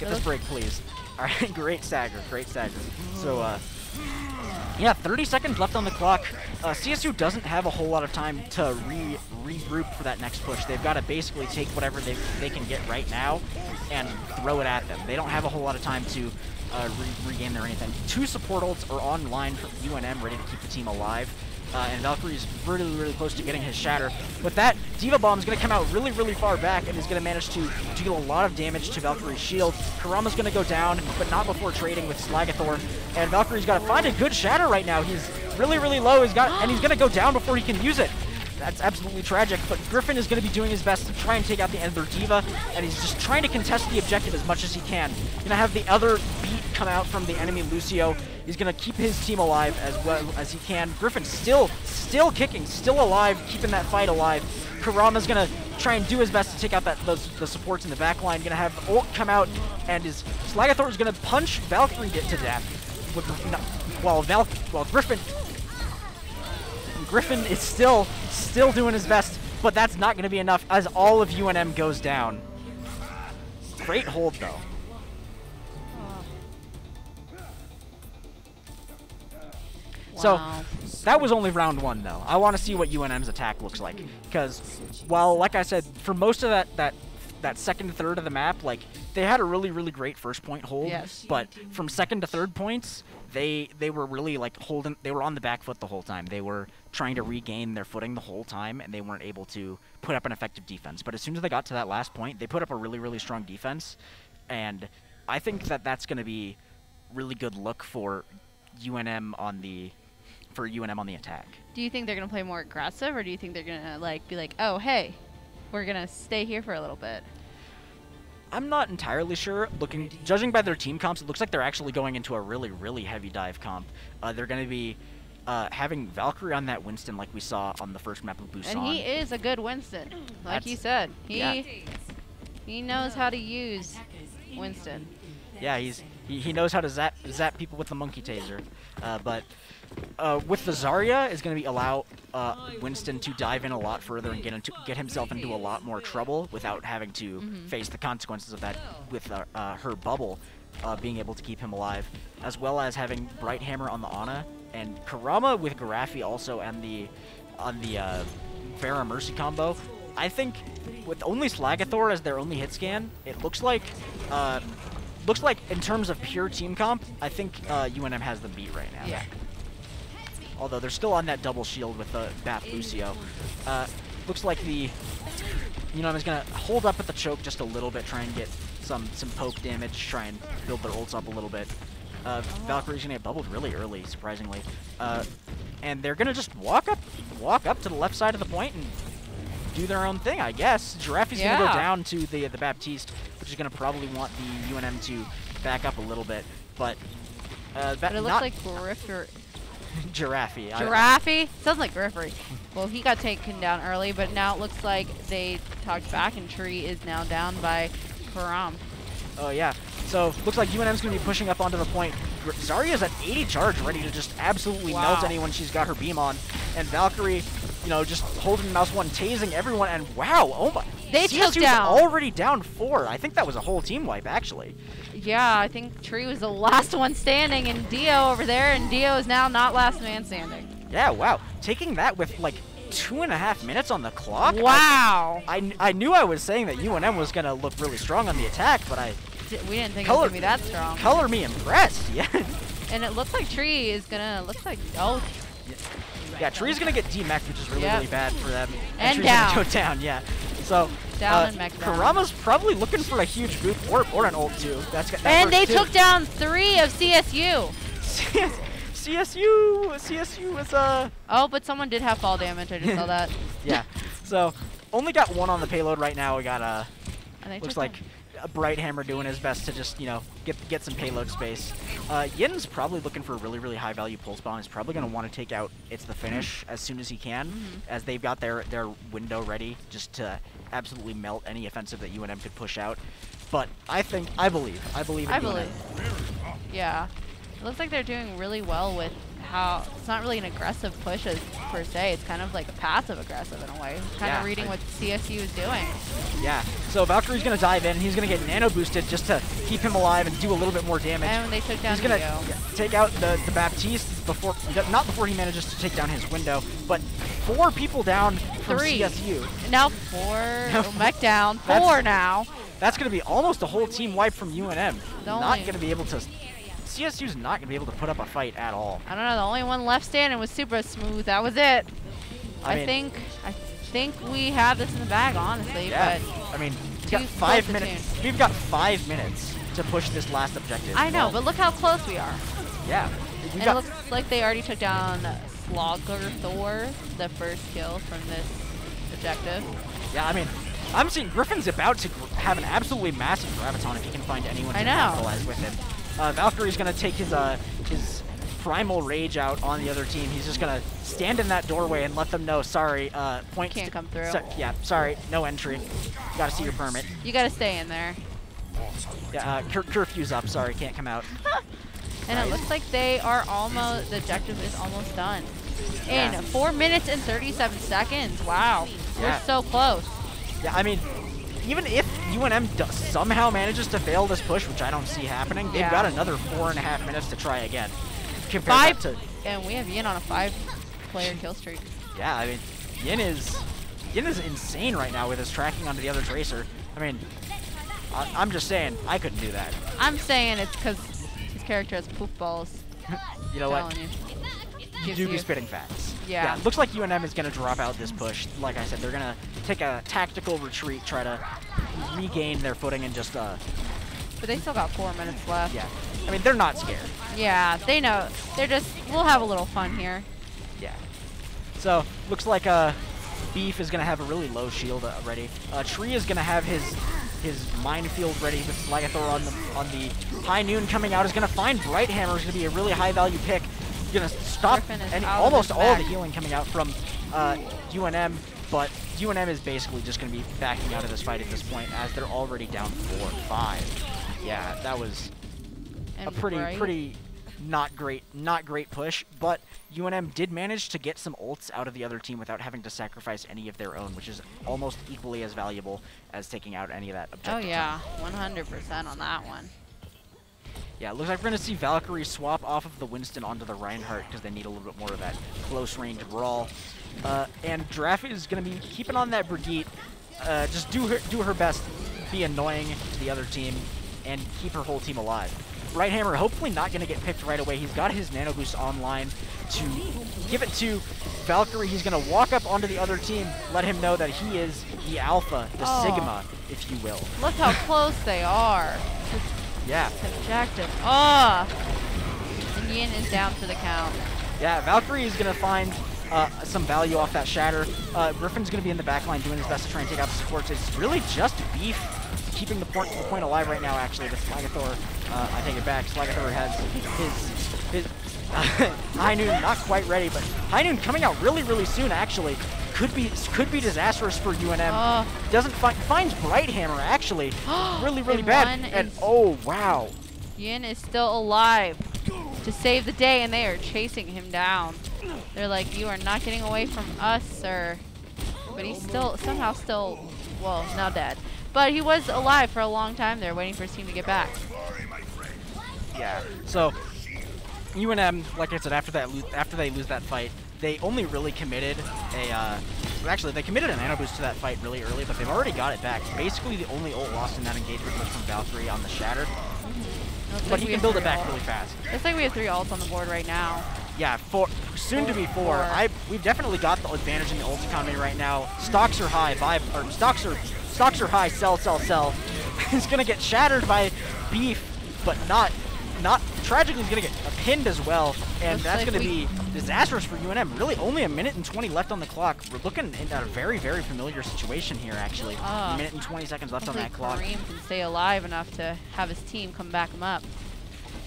Get this break, please. All right, great stagger, great stagger. So, yeah, 30 seconds left on the clock. CSU doesn't have a whole lot of time to regroup for that next push. They've got to basically take whatever they can get right now and throw it at them. They don't have a whole lot of time to regain their anything. 2 support ults are online for UNM, ready to keep the team alive. And Valkyrie's really, really close to getting his shatter. With that, Diva Bomb is going to come out really, really far back and is going to manage to deal a lot of damage to Valkyrie's shield. Kurama's going to go down, but not before trading with Slagathor. And Valkyrie's got to find a good shatter right now. He's really, really low. And he's going to go down before he can use it. That's absolutely tragic, but Griffin is going to be doing his best to try and take out the Ender Diva, and he's just trying to contest the objective as much as he can. Going to have the other beat come out from the enemy Lucio. He's going to keep his team alive as well as he can. Griffin still kicking, still alive, keeping that fight alive. Kurama's going to try and do his best to take out the supports in the back line. Going to have ult come out, and his Slagathor is going to punch Valkyrie to death. While Griffin is still doing his best, but that's not going to be enough as all of UNM goes down. Great hold, though. So that was only round 1, though. I want to see what UNM's attack looks like, because while, like I said, for most of that that second third of the map, like they had a really great first point hold. Yes. But from second to third points, they were really like holding. They were on the back foot the whole time. They were trying to regain their footing the whole time, and they weren't able to put up an effective defense. But as soon as they got to that last point, they put up a really strong defense, and I think that that's going to be really good look for UNM on the attack. Do you think they're gonna play more aggressive, or do you think they're gonna like be like, oh hey, we're gonna stay here for a little bit? I'm not entirely sure. Judging by their team comps, it looks like they're actually going into a really heavy dive comp. They're going to be having Valkyrie on that Winston like we saw on the first map of Busan. And he is a good Winston, like you said. He knows how to use Winston. Yeah, he knows how to zap people with the monkey taser. But with the Zarya is going to allow Winston to dive in a lot further and get himself into a lot more trouble without having to face the consequences of that with her bubble being able to keep him alive, as well as having Bright Hammer on the Ana and Karama with Garafi also on the Pharah Mercy combo. I think with only Slagathor as their only hit scan, it looks like in terms of pure team comp, I think UNM has them beat right now. Yeah. Although they're still on that double shield with the Bath Lucio. Looks like UNM is going to hold up at the choke just a little bit, try and get some poke damage, try and build their ults up a little bit. Valkyrie's going to get bubbled really early, surprisingly. And they're going to just walk up to the left side of the point and do their own thing, I guess. Giraffe's going to go down to the Baptiste, which is going to probably want the UNM to back up a little bit. But it looks like Griffer. Giraffe. Sounds like Griffery. Well, he got taken down early, but now it looks like they talked back, and Tree is now down by Karam. Oh, yeah. So, looks like UNM's going to be pushing up onto the point. Zarya's at 80 charge, ready to just absolutely melt anyone she's got her beam on. And Valkyrie, just holding mouse one, tasing everyone, and wow, oh my. They took CSU's down. Already down 4. I think that was a whole team wipe, actually. Yeah, I think Tree was the last one standing, and Dio over there, and Dio is now not last man standing. Yeah, wow. Taking that with, like, 2.5 minutes on the clock? Wow. I knew I was saying that UNM was going to look really strong on the attack, but we didn't think it was going to be that strong. Color me impressed, yeah. And it looks like Tree is going to, oh. Yeah, Tree's going to get D-mech, which is really bad for them. And Tree's down. Gonna go down, yeah. So, down and mech down. Karama's probably looking for a huge boot or an ult too. And they took down 3 of CSU. CSU is Oh, but someone did have fall damage. I just saw that. Yeah. So only got 1 on the payload right now. We got looks like a Bright Hammer doing his best to just get some payload space. Yin's probably looking for a really high value pulse bomb. He's probably going to want to take out It's the Finish as soon as he can, as they've got their window ready just to absolutely melt any offensive that UNM could push out. But I believe in UNM. Yeah. It looks like they're doing really well with how it's not really an aggressive push per se. It's kind of like a passive aggressive in a way. Kind of reading what CSU is doing. Yeah. So Valkyrie's going to dive in. He's going to get nano boosted just to keep him alive and do a little bit more damage. And they took down He's going to take out the Baptiste not before he manages to take down his window, but 4 people down from 3. CSU. Now 4. Mech down. 4 now. That's going to be almost a whole team wipe from UNM. Not going to be able to. CSU's not going to be able to put up a fight at all. I don't know. The only one left standing was Super Smooth. That was it. I think we have this in the bag, honestly. Yeah. But I mean, we've got 5 minutes. We've got 5 minutes to push this last objective. I know, but look how close we are. Yeah. And it looks like they already took down Slagathor, the first kill from this objective. Yeah, I mean, I'm seeing Griffin's about to have an absolutely massive graviton if he can find anyone to capitalize with him. Valkyrie's going to take his primal rage out on the other team. He's just going to stand in that doorway and let them know, sorry, point can't come through. Yeah, sorry, no entry. Got to see your permit. You got to stay in there. Yeah, curfew's up. Sorry, can't come out. And it looks like they are almost, the objective is almost done. In 4 minutes and 37 seconds. Wow. We're so close. Yeah, I mean, even if UNM somehow manages to fail this push, which I don't see happening, they've got another 4.5 minutes to try again. And we have Yin on a 5-player kill streak. Yeah, I mean, Yin is insane right now with his tracking onto the other Tracer. I mean, I'm just saying, I couldn't do that. I'm saying it's because his character has poof balls. You know what? You do be you. spitting facts. Yeah. Looks like UNM is going to drop out this push. Like I said, they're going to take a tactical retreat, try to regain their footing and just... But they still got 4 minutes left. Yeah. I mean, they're not scared. Yeah, they know. They're just, we'll have a little fun here. Yeah. So, looks like Beef is going to have a really low shield ready. Tree is going to have his minefield ready with Slagathor on the high noon coming out. Is going to find Bright Hammer. Is going to be a really high value pick. Going to stop almost all of the healing coming out from UNM, but UNM is basically just going to be backing out of this fight at this point as they're already down 4-5. Yeah, that was a pretty not great push, but UNM did manage to get some ults out of the other team without having to sacrifice any of their own, which is almost equally as valuable as taking out any of that objective. Oh yeah, 100% on that one. Yeah, it looks like we're going to see Valkyrie swap off of the Winston onto the Reinhardt because they need a little bit more of that close-range brawl. And Giraffe is going to be keeping on that Brigitte, just do her best, be annoying to the other team, and keep her whole team alive. Bright Hammer hopefully not going to get picked right away. He's got his Nano Boost online to give it to Valkyrie. He's going to walk up onto the other team, let him know that he is the Alpha, the Sigma, if you will. Look how close they are. Yeah. Objective. Oh! And Yin is down for the count. Yeah, Valkyrie is going to find some value off that Shatter. Griffin's going to be in the back line doing his best to try and take out the supports. It's really just Beef keeping the point alive right now, actually, with Slagathor. I take it back. Slagathor has his High Noon not quite ready, but High Noon coming out really soon, actually. Could be disastrous for UNM. Doesn't finds Bright Hammer, actually. really bad. And oh, wow. Yin is still alive to save the day, and they are chasing him down. They're like, you are not getting away from us, sir. But he's somehow still, well, now dead. But he was alive for a long time there, waiting for his team to get back. Yeah. So UNM, like I said, after they lose that fight, they only really committed actually they committed an Nano Boost to that fight really early, but they've already got it back. Basically, the only ult lost in that engagement was from Valkyrie on the Shatter. But he can build it back really fast. Looks like we have 3 ults on the board right now. Yeah, soon to be 4. We've definitely got the advantage in the ult economy right now. Stocks are high. Stocks are high. Sell. He's gonna get shattered by Beef, but not tragically. He's gonna get pinned as well, and that's gonna be disastrous for UNM. Really, only a minute and 20 left on the clock. We're looking at a very familiar situation here, actually. A minute and 20 seconds left on that clock. Kareem can stay alive enough to have his team come back him up.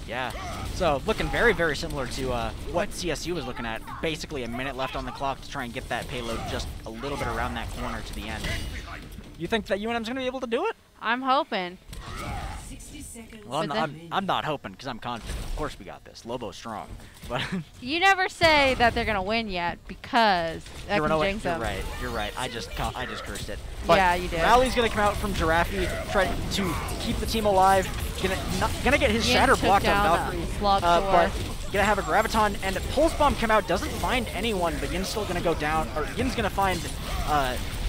Yeah, so looking very similar to what CSU was looking at. Basically a minute left on the clock to try and get that payload just a little bit around that corner to the end. You think that UNM's going to be able to do it? I'm hoping. Well, I'm not hoping because I'm confident. Of course we got this. Lobo's strong. But you never say that they're going to win yet because that can jinx them. You're right. I just cursed it. But yeah, you did. Rally's going to come out from Giraffe, try to keep the team alive. Gonna get his Shatter blocked on Valkyrie. But gonna have a Graviton and Pulse Bomb come out. Doesn't find anyone, but Yin's still gonna go down. Or Yin's gonna find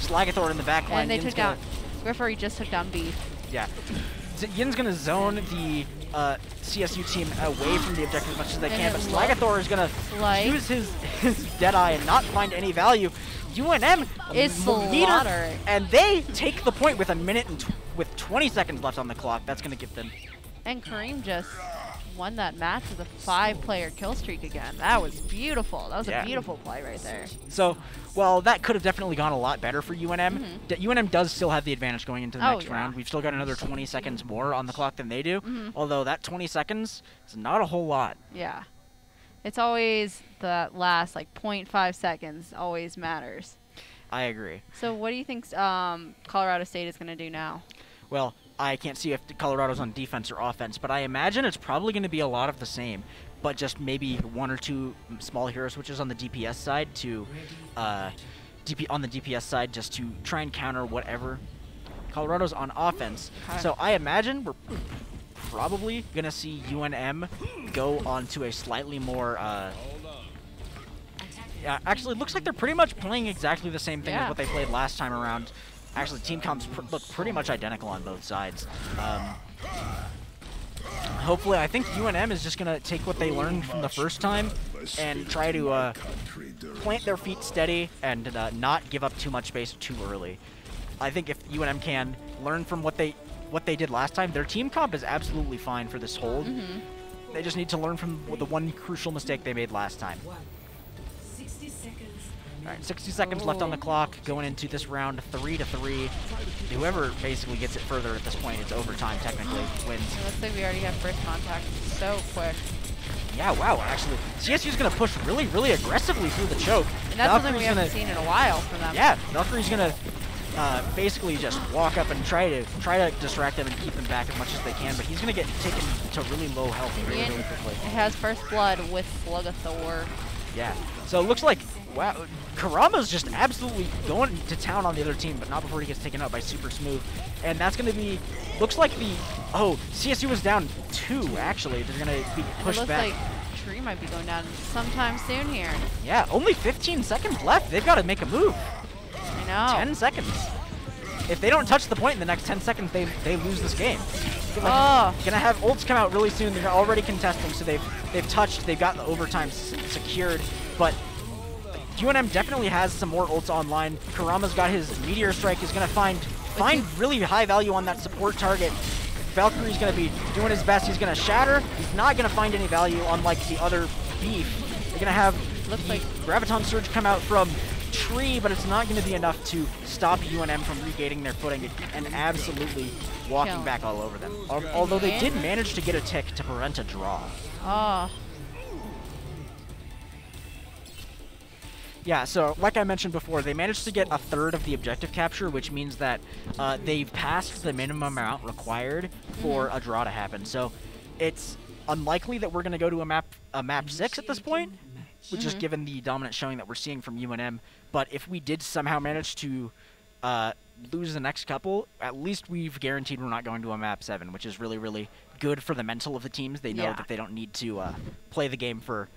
Slagathor in the back line. And they took down. Referee just took down Beef. Yeah. Yin's gonna zone the CSU team away from the objective as much as they can, but Slagathor is gonna use his Deadeye and not find any value. UNM is slaughtering, and they take the point with a minute and with 20 seconds left on the clock. That's gonna give them. And Kareem just won that match with a 5-player kill streak again. That was beautiful. That was a beautiful play right there. So, well, that could have definitely gone a lot better for UNM. UNM does still have the advantage going into the next round. We've still got another 20 seconds more on the clock than they do, although that 20 seconds is not a whole lot. Yeah. It's always the last, like, 0.5 seconds always matters. I agree. So what do you think Colorado State is going to do now? Well, I can't see if Colorado's on defense or offense, but I imagine it's probably going to be a lot of the same, but just maybe 1 or 2 small hero switches on the DPS side to on the DPS side just to try and counter whatever Colorado's on offense. So I imagine we're probably going to see UNM go onto a slightly more actually, it looks like they're pretty much playing exactly the same thing as what they played last time around. Actually, team comps look pretty much identical on both sides. Hopefully, I think UNM is just going to take what they learned from the first time and try to plant their feet steady and not give up too much space too early. I think if UNM can learn from what they did last time, their team comp is absolutely fine for this hold. They just need to learn from the one crucial mistake they made last time. All right, 60 seconds left on the clock going into this round, 3-3. Whoever basically gets it further at this point, it's overtime technically, wins. It looks like we already have first contact so quick. Yeah, wow, actually. CSU's going to push really, really aggressively through the choke. And that's something we haven't seen in a while from them. Yeah, Valkyrie's going to basically just walk up and try to distract them and keep them back as much as they can, but he's going to get taken to really low health really, really quickly. It has first blood with Sluggathor. Yeah, so it looks like, wow, Karama's just absolutely going to town on the other team, but not before he gets taken out by Super Smooth. And that's going to be, looks like CSU was down 2, actually. They're going to be pushed back. It looks like Tree might be going down sometime soon here. Yeah, only 15 seconds left. They've got to make a move. I know. 10 seconds. If they don't touch the point in the next 10 seconds, they lose this game. Oh. Gonna have ults come out really soon. They're already contesting, so they've got the overtime secured. But UNM definitely has some more ults online. Karama's got his Meteor Strike. He's gonna find really high value on that support target. Valkyrie's gonna be doing his best. He's gonna shatter. He's not gonna find any value unlike the other beef. They're gonna have Graviton Surge come out from Tree, but it's not going to be enough to stop UNM from regaining their footing and absolutely walking back all over them. Although they did manage to get a tick to prevent a draw. Oh. Yeah, so like I mentioned before, they managed to get a third of the objective capture, which means that they've passed the minimum amount required for a draw to happen. So it's unlikely that we're going to go to a map 6 at this point, which is given the dominant showing that we're seeing from UNM. But if we did somehow manage to lose the next couple, at least we've guaranteed we're not going to a map 7, which is really, really good for the mental of the teams. They know that they don't need to play the game for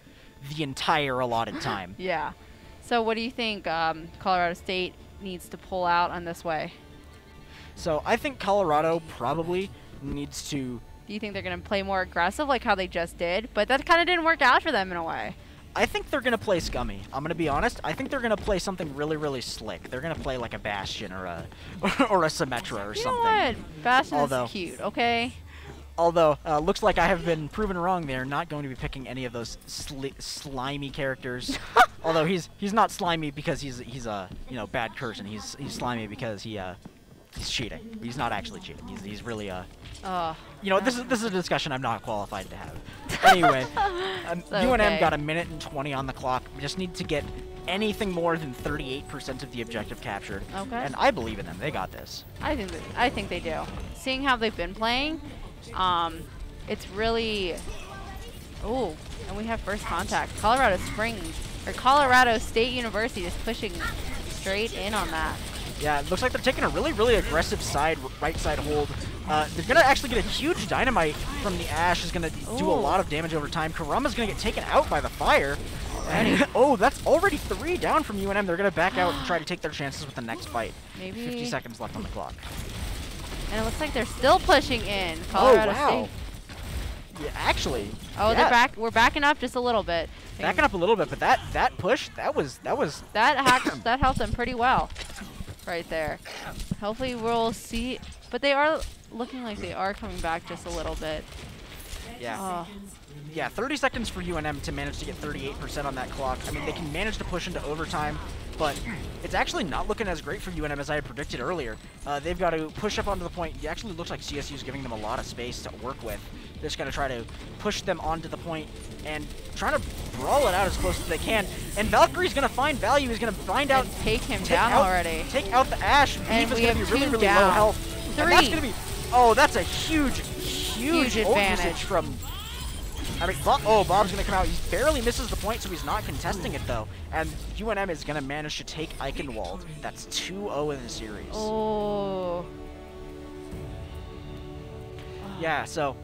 the entire allotted time. Yeah. So what do you think Colorado State needs to pull out on this way? So I think Colorado probably needs to... Do you think they're going to play more aggressive like how they just did? But that kind of didn't work out for them in a way. I think they're going to play scummy. I'm going to be honest. I think they're going to play something really, really slick. They're going to play like a Bastion or a Symmetra or something. You know what? Bastion is cute, okay? Although, looks like I have been proven wrong. They're not going to be picking any of those slimy characters. Although he's not slimy because he's a bad person. He's slimy because he's cheating. He's not actually cheating. He's really this is a discussion I'm not qualified to have. Anyway, UNM got 1:20 on the clock. We just need to get anything more than 38% of the objective captured. Okay. And I believe in them. They got this. I think they do. Seeing how they've been playing, it's really... Oh, and we have first contact. Colorado State University is pushing straight in on that. Yeah, it looks like they're taking a really, really aggressive right side hold. They're going to actually get a huge dynamite from the Ashe. Is going to do a lot of damage over time. Karama's going to get taken out by the fire. And that's already 3 down from UNM. They're going to back out and try to take their chances with the next fight. Maybe 50 seconds left on the clock. And it looks like they're still pushing in. Colorado State. Yeah, actually. Oh, they're back. We're backing up just a little bit. Backing up a little bit, but that push, that helped them pretty well. Right there. Hopefully we'll see, but they are looking like they are coming back just a little bit. Yeah. Yeah, 30 seconds for UNM to manage to get 38% on that clock. I mean, they can manage to push into overtime, but it's actually not looking as great for UNM as I had predicted earlier. They've got to push up onto the point. It actually looks like CSU is giving them a lot of space to work with. They're just going to try to push them onto the point and trying to brawl it out as close as they can. And Valkyrie's going to find value. He's going to find out. Take him down already. Take out the Ashe. And Beef is going to be really, really low health. 3. And that's going to be... Oh, that's a huge advantage from... I mean, Bob's going to come out. He barely misses the point, so he's not contesting it, though. And UNM is going to manage to take Eichenwald. That's 2-0 in the series. Oh. Yeah, so...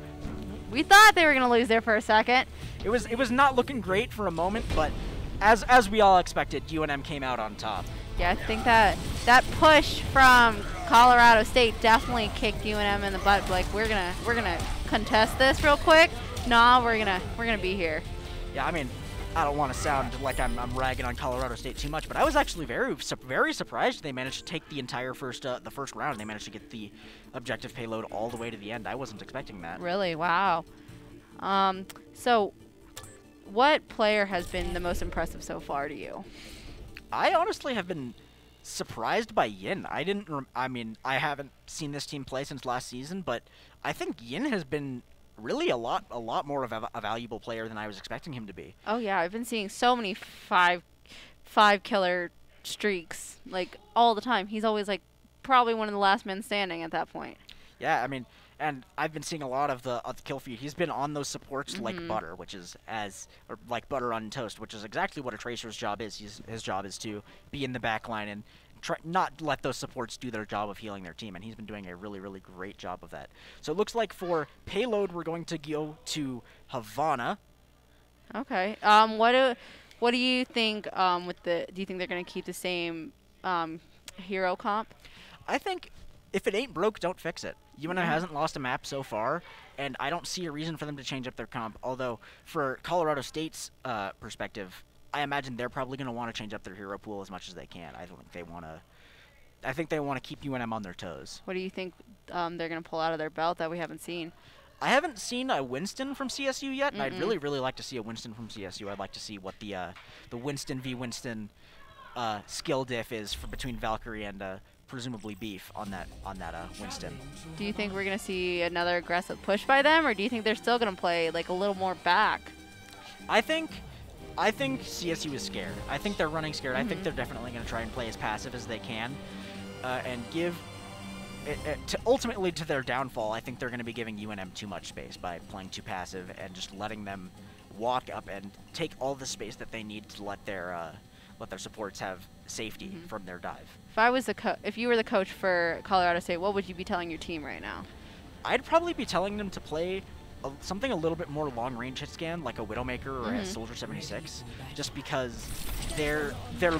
We thought they were going to lose there for a second. It was not looking great for a moment, but as we all expected, UNM came out on top. Yeah, I think that push from Colorado State definitely kicked UNM in the butt. Like we're gonna contest this real quick. Nah, we're gonna be here. Yeah, I mean, I don't want to sound like I'm ragging on Colorado State too much, but I was actually very surprised they managed to take the entire the first round. They managed to get the objective payload all the way to the end. I wasn't expecting that. Really? Wow. So what player has been the most impressive so far to you? I honestly have been surprised by Yin. I mean, I haven't seen this team play since last season, but I think Yin has been really a lot more of a valuable player than I was expecting him to be. Oh yeah, I've been seeing so many five killer streaks like all the time. He's always like probably one of the last men standing at that point. Yeah, I mean, and I've been seeing a lot of the kill feed. He's been on those supports like butter, which is or like butter on toast, which is exactly what a tracer's job is. His job is to be in the back line and not let those supports do their job of healing their team, and he's been doing a really great job of that. So it looks like for payload, we're going to go to Havana. Okay. What do you think with do you think they're going to keep the same hero comp? I think if it ain't broke, don't fix it. UNM hasn't lost a map so far, and I don't see a reason for them to change up their comp. Although, for Colorado State's perspective, I imagine they're probably going to want to change up their hero pool as much as they can. I think they want to keep UNM on their toes. What do you think they're going to pull out of their belt that we haven't seen? I haven't seen a Winston from CSU yet, and I'd really like to see a Winston from CSU. I'd like to see what the Winston v. Winston skill diff is between Valkyrie and presumably Beef on that Winston. Do you think we're going to see another aggressive push by them, or do you think they're still going to play like a little more back? I think CSU is scared. I think they're running scared. I think they're definitely going to try and play as passive as they can, and give ultimately to their downfall. I think they're going to be giving UNM too much space by playing too passive and just letting them walk up and take all the space that they need to let their supports have safety from their dive. If you were the coach for Colorado State, what would you be telling your team right now? I'd probably be telling them to play something a little bit more long-range hit scan, like a Widowmaker or a Soldier 76, just because they're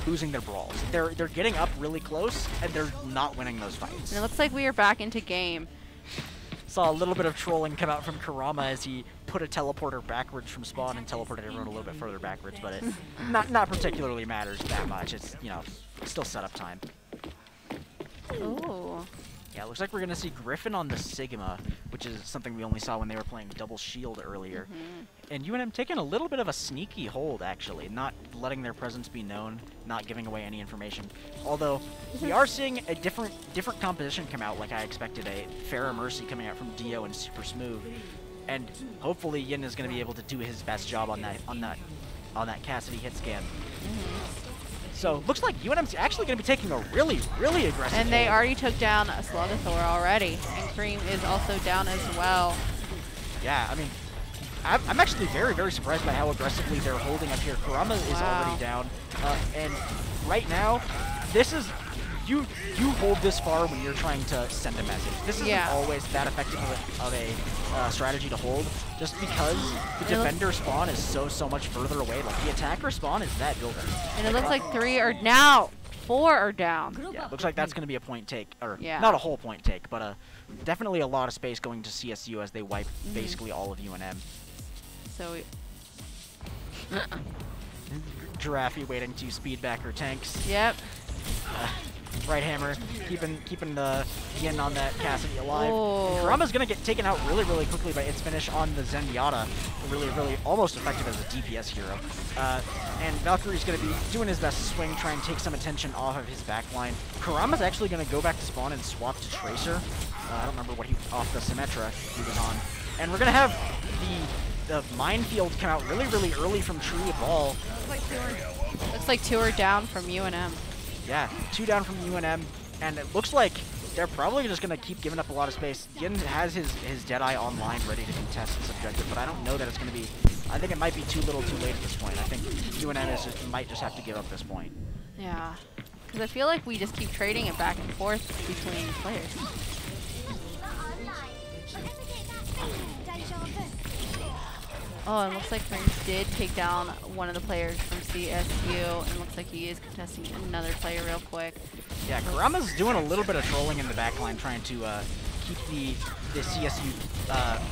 losing their brawls. They're getting up really close, and they're not winning those fights. And it looks like we are back into game. Saw a little bit of trolling come out from Kurama as he put a teleporter backwards from spawn and teleported everyone a little bit further backwards, but it not particularly matters that much. It's, still setup time. Ooh. Yeah, it looks like we're going to see Griffin on the Sigma, which is something we only saw when they were playing Double Shield earlier. And UNM taking a little bit of a sneaky hold, actually, not letting their presence be known, not giving away any information. Although, we are seeing a different composition come out, like I expected, a Farrah Mercy coming out from Dio and Super Smooth. And hopefully Yin is going to be able to do his best job on that Cassidy hit scan. So looks like UNM's actually going to be taking a really aggressive. And they already took down a Sluggathor already, and Cream is also down as well. Yeah, I mean, I'm actually very surprised by how aggressively they're holding up here. Kurama is already down, and right now, this is you hold this far when you're trying to send a message. This isn't always that effective of a strategy to hold, just because the defender spawn is so much further away. Like, the attacker spawn is that builder. And it looks like 4 are down. Yeah, looks like that's going to be a point take, or not a whole point take, but definitely a lot of space going to CSU as they wipe basically all of UNM. So Giraffe waiting to speed back her tanks. Yep. Right hammer, keeping the Yin on that Cassidy alive. Oh. And Kurama's gonna get taken out really quickly by its finish on the Zenyatta. Really almost effective as a DPS hero. And Valkyrie's gonna be doing his best to swing, try and take some attention off of his backline. Kurama's actually gonna go back to spawn and swap to Tracer. I don't remember what off the Symmetra he was on. And we're gonna have the minefield come out really early from Tree Ball. Looks like 2 are down from UNM. Yeah, 2 down from UNM, and it looks like they're probably just going to keep giving up a lot of space. Yin has his Deadeye online ready to contest this objective, but I don't know that it's going to be... I think it might be too little too late at this point. I think UNM might just have to give up this point. Yeah, because I feel like we just keep trading it back and forth between players. Oh, it looks like Prince did take down one of the players from CSU, and looks like he is contesting another player real quick. Yeah, Kurama's doing a little bit of trolling in the backline, trying to keep the CSU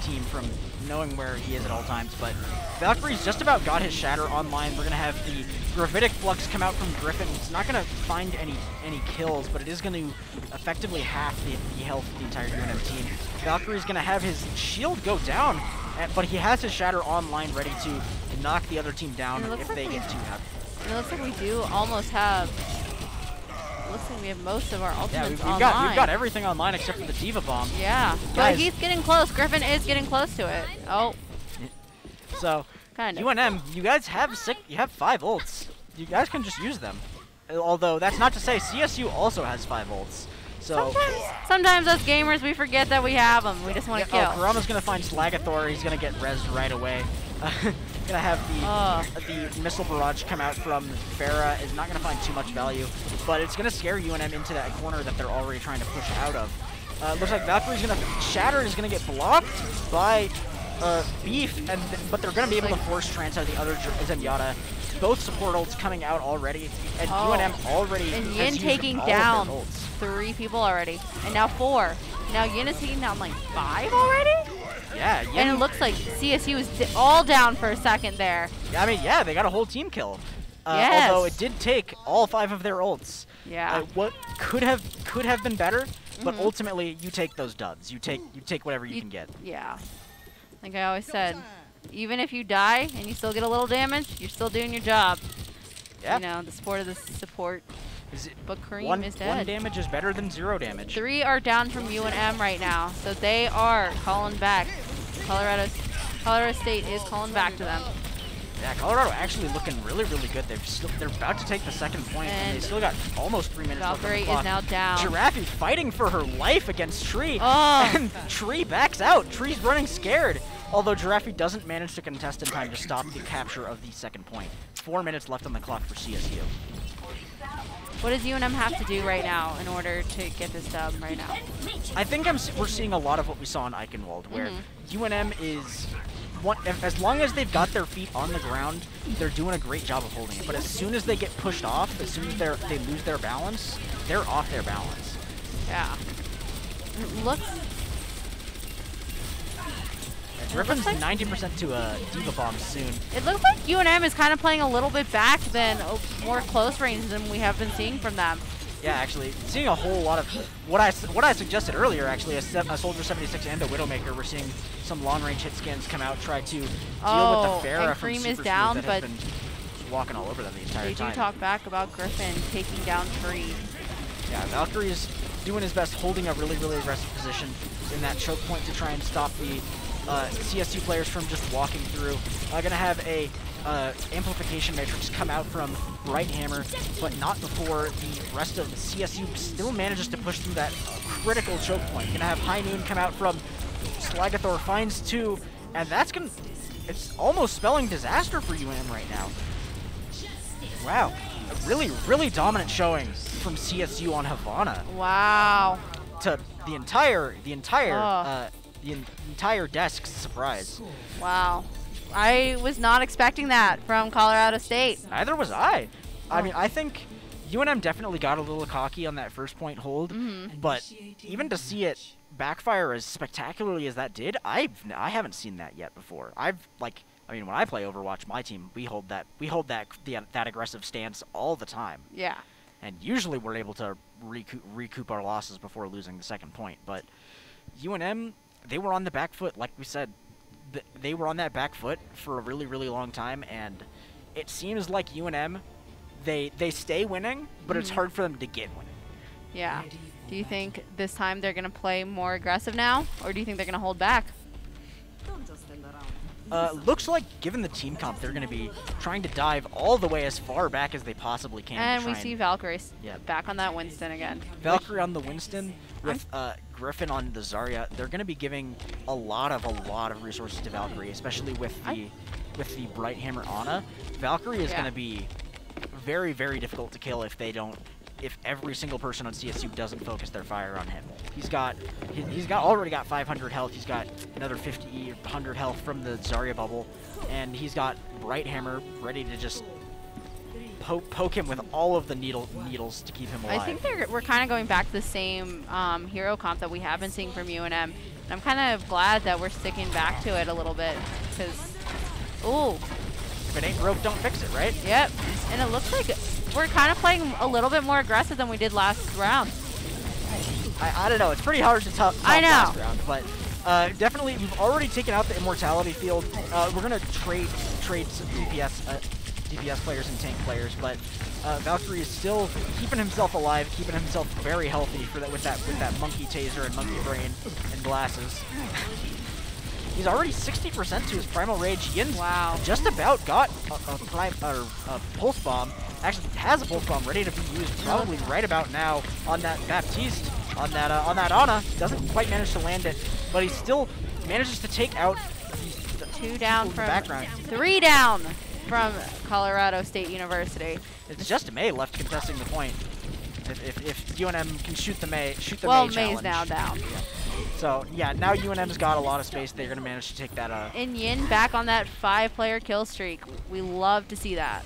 team from knowing where he is at all times. But Valkyrie's just about got his Shatter online. We're gonna have the Gravitic Flux come out from Griffin. It's not gonna find any kills, but it is gonna effectively half the health of the entire UNM team. Valkyrie's gonna have his shield go down, but he has his Shatter online, ready to knock the other team down if they get too happy. It looks like we do almost have. Looks like we have most of our ultimates we've got everything online except for the Diva Bomb. Yeah, but he's getting close. Griffin is getting close to it. Oh. So, kind of. UNM, you guys have 5 ults. You guys can just use them. Although that's not to say CSU also has 5 ults. So sometimes us gamers, we forget that we have them. We just want to kill. Oh, Kurama's gonna find Slagathor. He's gonna get rezzed right away. Gonna have the missile barrage come out from Farah. Is not gonna find too much value, but it's gonna scare UNM into that corner that they're already trying to push out of. Looks like Valkyrie's gonna Shatter is gonna get blocked by Beef, but they're gonna be able to force trance out of the other Zenyatta. Both support ults coming out already, and UNM already and has Yin used taking all down of their ults. 3 people already, and now 4. Now Yin is taking down like 5 already. Yeah, Yin. And it looks like CSU is all down for a second there. I mean, yeah, they got a whole team kill. Yes. Although it did take all 5 of their ults. Yeah. What could have been better, but ultimately you take those duds. You take whatever you can get. Yeah. Like I always said, even if you die and you still get a little damage, you're still doing your job. Yeah. You know, the support of the support. But Kareem is dead. 1 damage is better than 0 damage. 3 are down from UNM right now, so they are calling back. Colorado State is calling back to them. Yeah, Colorado actually looking really, really good. They're about to take the second point, and they still got almost 3 minutes left on the clock. Valkyrie is now down. Giraffe fighting for her life against Tree, oh. and Tree backs out. Tree's running scared, although Giraffe doesn't manage to contest in time to stop the capture of the second point. 4 minutes left on the clock for CSU. What does UNM have to do right now in order to get this dub right now? I think we're seeing a lot of what we saw in Eichenwald, where UNM is, as long as they've got their feet on the ground, they're doing a great job of holding it. But as soon as they get pushed off, as soon as they lose their balance, they're off their balance. Yeah. It looks... Griffin's 90% to a Diva Bomb soon. It looks like UNM is kind of playing a little bit back than more close range than we have been seeing from them. Yeah, actually, seeing a whole lot of what I suggested earlier. Actually, a Soldier 76 and a Widowmaker. We're seeing some long-range hit scans come out, try to deal with the Farah from Cream Super is Smooth down, that but has been walking all over them the entire time. They do talk back about Griffin taking down Tree. Yeah, Valkyrie is doing his best, holding a really, really aggressive position in that choke point to try and stop the CSU players from just walking through. Gonna have a amplification matrix come out from Bright Hammer, but not before the rest of CSU still manages to push through that critical choke point. Gonna have High Noon come out from Slagathor, finds 2, and it's almost spelling disaster for UNM right now. Wow, a really, really dominant showing from CSU on Havana. Wow. To the entire desk's surprise. Wow. I was not expecting that from Colorado State. Neither was I. I mean, I think UNM definitely got a little cocky on that first point hold, but even to see it backfire as spectacularly as that did, I haven't seen that yet before. I mean, when I play Overwatch, my team, we hold that aggressive stance all the time. Yeah. And usually we're able to recoup our losses before losing the second point, but UNM, they were on the back foot, like we said. They were on that back foot for a really, really long time, and it seems like UNM, they stay winning, but it's hard for them to get winning. Yeah. Do you think this time they're going to play more aggressive now, or do you think they're going to hold back? Looks like, given the team comp, they're going to be trying to dive all the way as far back as they possibly can. And we see Valkyrie yeah, back on that Winston again. Valkyrie on the Winston with Griffin on the Zarya. They're going to be giving a lot of resources to Valkyrie, especially with the Bright Hammer Ana. Valkyrie is going to be very, very difficult to kill if they don't if every single person on CSU doesn't focus their fire on him. He's already got 500 health. He's got another 50 or 100 health from the Zarya bubble, and he's got Bright Hammer ready to just poke him with all of the needles to keep him alive. I think we're kind of going back to the same hero comp that we have been seeing from UNM, and I'm kind of glad that we're sticking back to it a little bit, because, ooh. If it ain't broke, don't fix it, right? Yep, and it looks like we're kind of playing a little bit more aggressive than we did last round. I don't know, it's pretty hard to top I know. last round, but definitely we've already taken out the immortality field. We're gonna trade some DPS players and tank players, but Valkyrie is still keeping himself alive, keeping himself very healthy for that with that monkey taser and monkey brain and glasses. He's already 60% to his primal rage. Yin's just about got a pulse bomb. Actually, has a pulse bomb ready to be used probably right about now on that Baptiste, on that Ana. Doesn't quite manage to land it, but he still manages to take out the 2 down from background. 3 down from Colorado State University. It's just May left contesting the point. If UNM can shoot the May challenge. Well, May's now down. Yeah. So yeah, now UNM's got a lot of space. They're gonna manage to take that. And Yin back on that 5-player kill streak. We love to see that.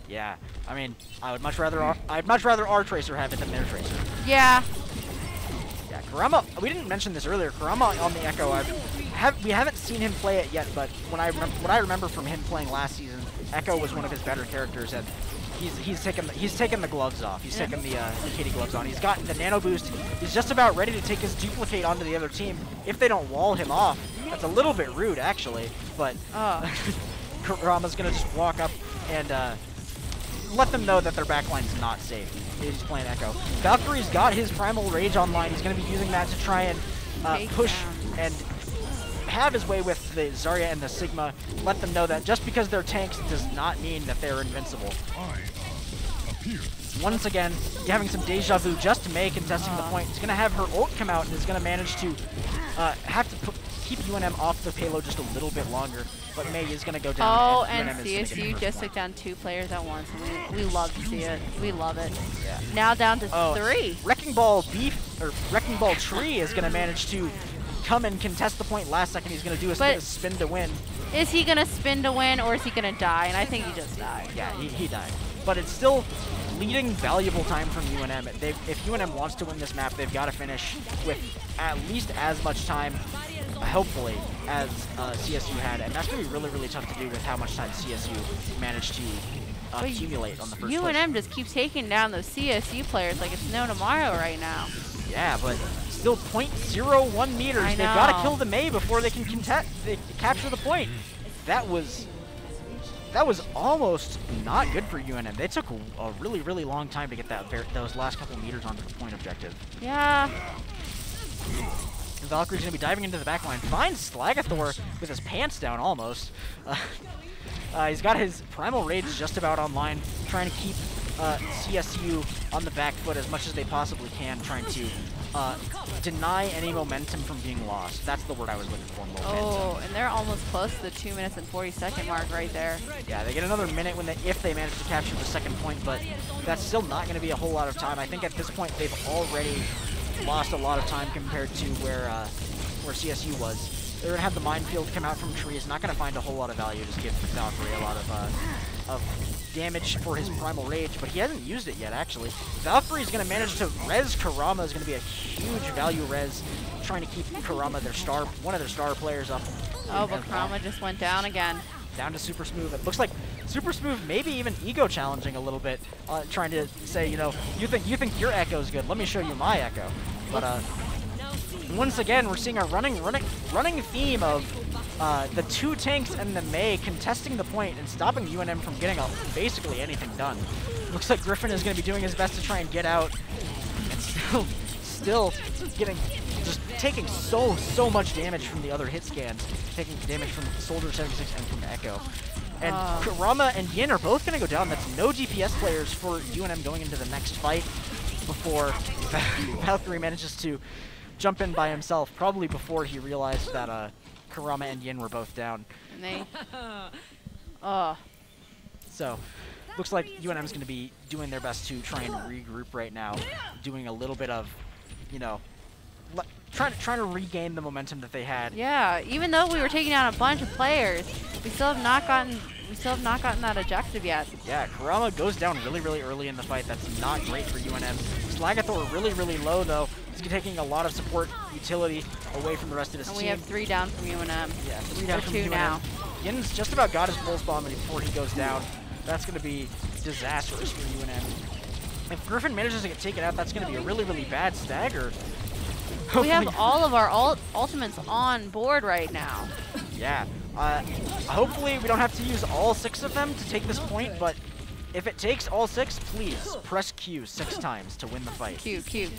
Yeah, I mean, I'd much rather our Tracer have it than their Tracer. Yeah. Yeah, Kurama. We didn't mention this earlier. Kurama on the Echo. We haven't seen him play it yet, but what I remember from him playing last season, Echo was one of his better characters, and he's taken the gloves off. He's taken the kitty gloves on. He's gotten the nano boost. He's just about ready to take his duplicate onto the other team. If they don't wall him off, that's a little bit rude actually. But Kurama's gonna just walk up and let them know that their backline's not safe. He's playing Echo. Valkyrie's got his primal rage online. He's gonna be using that to try and push and have his way with the Zarya and the Sigma. Let them know that just because they're tanks does not mean that they're invincible. Once again, having some deja vu, just May contesting the point. He's going to have her ult come out and is going to manage to have to keep UNM off the payload just a little bit longer. But May is going to go down. Oh, and CSU just took down 2 players at once. And we love to see it. We love it. Yeah. Now down to 3. Wrecking Ball Tree is going to manage to come and contest the point last second. He's going to do a spin to win. Is he going to spin to win, or is he going to die? And I think he just died. Yeah, he died. But it's still leading valuable time from UNM. If UNM wants to win this map, they've got to finish with at least as much time, hopefully, as CSU had. And that's going to be really, really tough to do with how much time CSU managed to accumulate on the first UNM just keeps taking down those CSU players like it's no tomorrow right now. Yeah, but still 0.01 meters. They've got to kill the May before they can capture the point. That was almost not good for UNM. They took a really, really long time to get those last couple meters onto the point objective. Yeah. And Valkyrie's going to be diving into the backline. Finds Slagathor with his pants down almost. He's got his Primal Rage just about online, trying to keep CSU on the back foot as much as they possibly can, trying to deny any momentum from being lost. That's the word I was looking for, momentum. Oh, and they're almost close to the 2 minutes and 40-second mark right there. Yeah, they get another minute if they manage to capture the second point, but that's still not going to be a whole lot of time. I think at this point they've already lost a lot of time compared to where CSU was. They're going to have the minefield come out from Tree. It's not going to find a whole lot of value, just give Valkyrie a lot of damage for his Primal Rage, but he hasn't used it yet, actually. Valkyrie's going to manage to res Kurama. Is going to be a huge value res, trying to keep Kurama, one of their star players, up. Oh, but Kurama just went down again. Down to Super Smooth. It looks like Super Smooth maybe even ego challenging a little bit, trying to say, you think your Echo's good. Let me show you my Echo. But once again, we're seeing a running theme of the 2 tanks and the May contesting the point and stopping UNM from getting basically anything done. Looks like Griffin is going to be doing his best to try and get out, and still taking so much damage from the other hit scans, taking damage from Soldier 76 and from Echo. And Kurama and Yin are both going to go down. That's no DPS players for UNM going into the next fight before Valkyrie manages to jump in by himself, probably before he realized that Kurama and Yin were both down. And they... So, looks like UNM's going to be doing their best to try and regroup right now, doing a little bit of, you know, trying to regain the momentum that they had. Yeah, even though we were taking out a bunch of players, we still have not gotten that objective yet. Yeah, Kurama goes down really early in the fight. That's not great for UNM. Slagathor really low though. He's taking a lot of support utility away from the rest of his team. And we have 3 down from UNM. Yeah, 3 down from 2 UNM. now. Yin's just about got his pulse bomb before he goes down. That's going to be disastrous for UNM. If Griffin manages to get taken out, that's going to be a really bad stagger. We have all of our ultimates on board right now. Yeah. Hopefully we don't have to use all 6 of them to take this point, but if it takes all 6, please press Q 6 times to win the fight. Q. So you're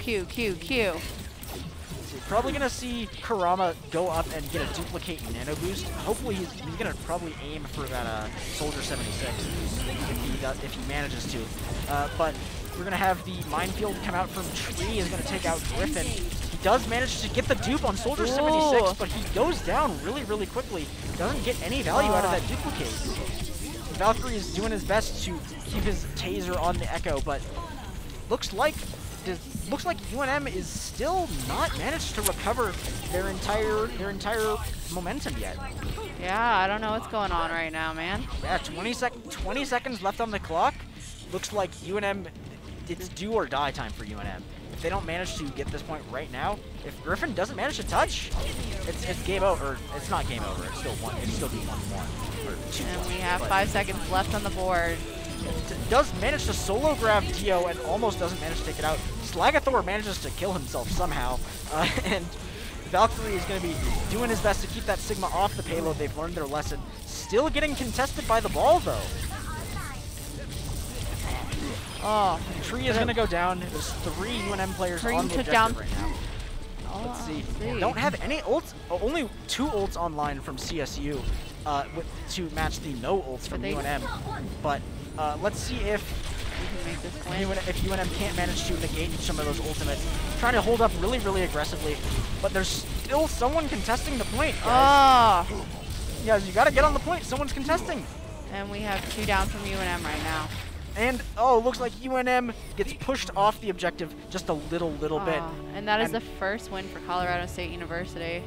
probably going to see Kurama go up and get a duplicate nano boost. Hopefully he's going to probably aim for that Soldier 76 if he manages to. But we're going to have the minefield come out from Tree, is going to take out Griffin. He does manage to get the dupe on Soldier 76, but he goes down really quickly. Doesn't get any value out of that duplicate. Valkyrie is doing his best to keep his taser on the Echo, but looks like UNM is still not managed to recover their entire momentum yet. Yeah, I don't know what's going on right now, man. Yeah, 20 seconds left on the clock. Looks like UNM, it's do or die time for UNM. If they don't manage to get this point right now, if Griffin doesn't manage to touch, it's game over. It's not game over. It's still one. It's still be 1-1 or 2-1. And we have 5 seconds left on the board. Does manage to solo grab Dio and almost doesn't manage to take it out. Slagathor manages to kill himself somehow, and Valkyrie is going to be doing his best to keep that Sigma off the payload. They've learned their lesson. Still getting contested by the ball though. Oh, Tree is going to go down. There's 3 UNM players Tree on the took objective down right now. Let's see. Don't have any ults. Only 2 ults online from CSU to match the no ults from UNM. But let's see if we can make this win. if UNM can't manage to negate some of those ultimates. Trying to hold up really aggressively, but there's still someone contesting the point, guys. Oh. Guys, you got to get on the point. Someone's contesting. And we have 2 down from UNM right now. And, oh, looks like UNM gets pushed off the objective just a little bit. And that is the first win for Colorado State University.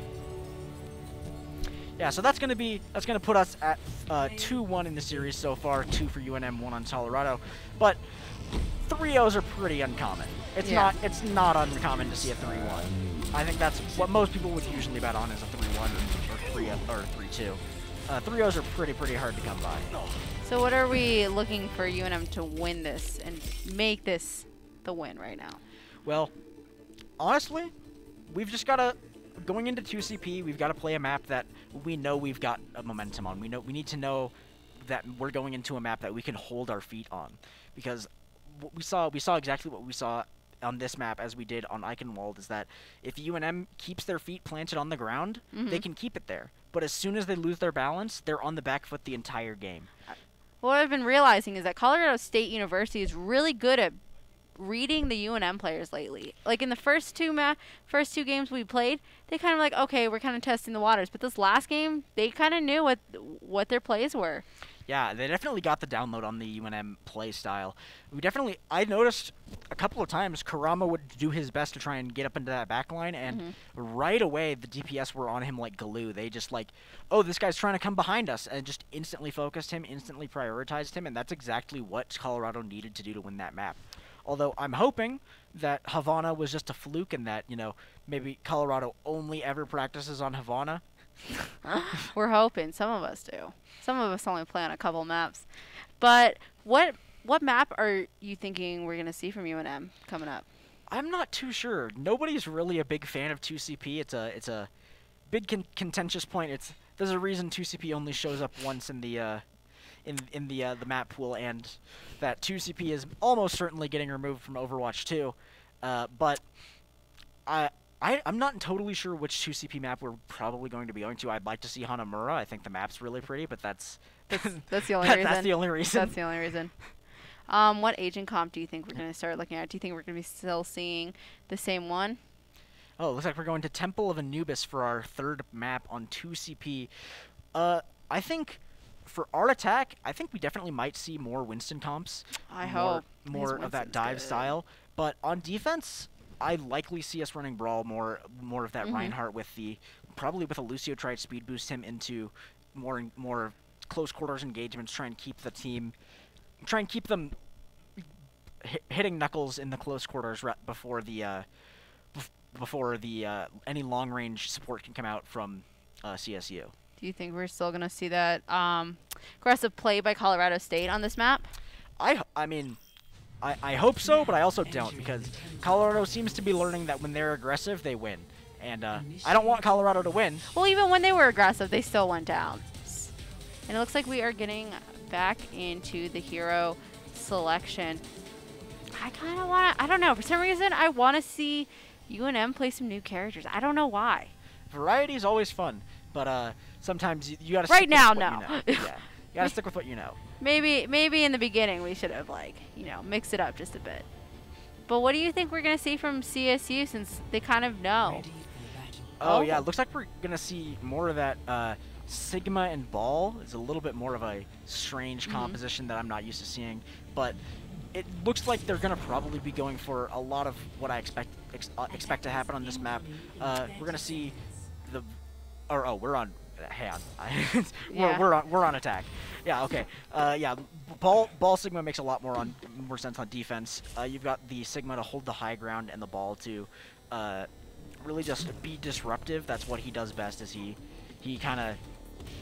Yeah, so that's going to put us at 2-1 in the series so far, 2 for UNM, 1 on Colorado. But 3-0s are pretty uncommon. It's not uncommon to see a 3-1. I think that's what most people would usually bet on, is a 3-1 or 3-2. 3-0s are pretty hard to come by. So what are we looking for UNM to win this and make this the win right now? Well, honestly, we've just got to, going into 2CP, we've got to play a map that we know we've got a momentum on. We need to know that we're going into a map that we can hold our feet on, because what we saw exactly what we saw on this map as we did on Eichenwald, is that if UNM keeps their feet planted on the ground, they can keep it there. But as soon as they lose their balance, they're on the back foot the entire game. What I've been realizing is that Colorado State University is really good at reading the UNM players lately. Like in the first two games we played, they kind of like, okay, we're kind of testing the waters. But this last game, they kind of knew what their plays were. Yeah, they definitely got the download on the UNM play style. I noticed a couple of times Kurama would do his best to try and get up into that back line, and right away the DPS were on him like glue. They just like, oh, this guy's trying to come behind us, and just instantly focused him, instantly prioritized him, and that's exactly what Colorado needed to do to win that map. Although I'm hoping that Havana was just a fluke, and that, maybe Colorado only ever practices on Havana. We're hoping. Some of us do. Some of us only play on a couple maps. But what map are you thinking we're going to see from UNM coming up? I'm not too sure. Nobody's really a big fan of 2CP. It's a big contentious point. There's a reason 2CP only shows up once in the map pool, and that 2CP is almost certainly getting removed from Overwatch 2. But I'm not totally sure which 2CP map we're probably going to be going to. I'd like to see Hanamura. I think the map's really pretty, but that's the only reason. That's the only reason. That's the only reason. What agent comp do you think we're going to start looking at? Do you think we're going to be still seeing the same one? Oh, it looks like we're going to Temple of Anubis for our third map on 2CP. I think for our attack, I think we definitely might see more Winston comps. I hope. More of that dive style. But on defense, I likely see us running Brawl more of that Reinhardt with probably with a Lucio try to speed boost him into more close quarters engagements, try and keep them hitting Knuckles in the close quarters before any long range support can come out from CSU. Do you think we're still gonna see that aggressive play by Colorado State on this map? I mean, I hope so, but I also don't, because Colorado seems to be learning that when they're aggressive, they win. And I don't want Colorado to win. Well, even when they were aggressive, they still went down. And it looks like we are getting back into the hero selection. I kind of want to, I don't know, for some reason, I want to see UNM play some new characters. I don't know why. Variety is always fun, but sometimes you got to right now, no. You know. Yeah, you got to stick with what you know. Maybe in the beginning we should have, like, mixed it up just a bit. But what do you think we're going to see from CSU, since they kind of know? Oh, yeah, looks like we're going to see more of that Sigma and Ball. Is a little bit more of a strange composition that I'm not used to seeing, but it looks like they're going to probably be going for a lot of what I expect to happen on this map. We're going to see we're on. Hang on. we're on attack. Yeah, okay. Yeah, Ball Sigma makes a lot more sense on defense. You've got the Sigma to hold the high ground and the Ball to really just be disruptive. That's what he does best. Is he kind of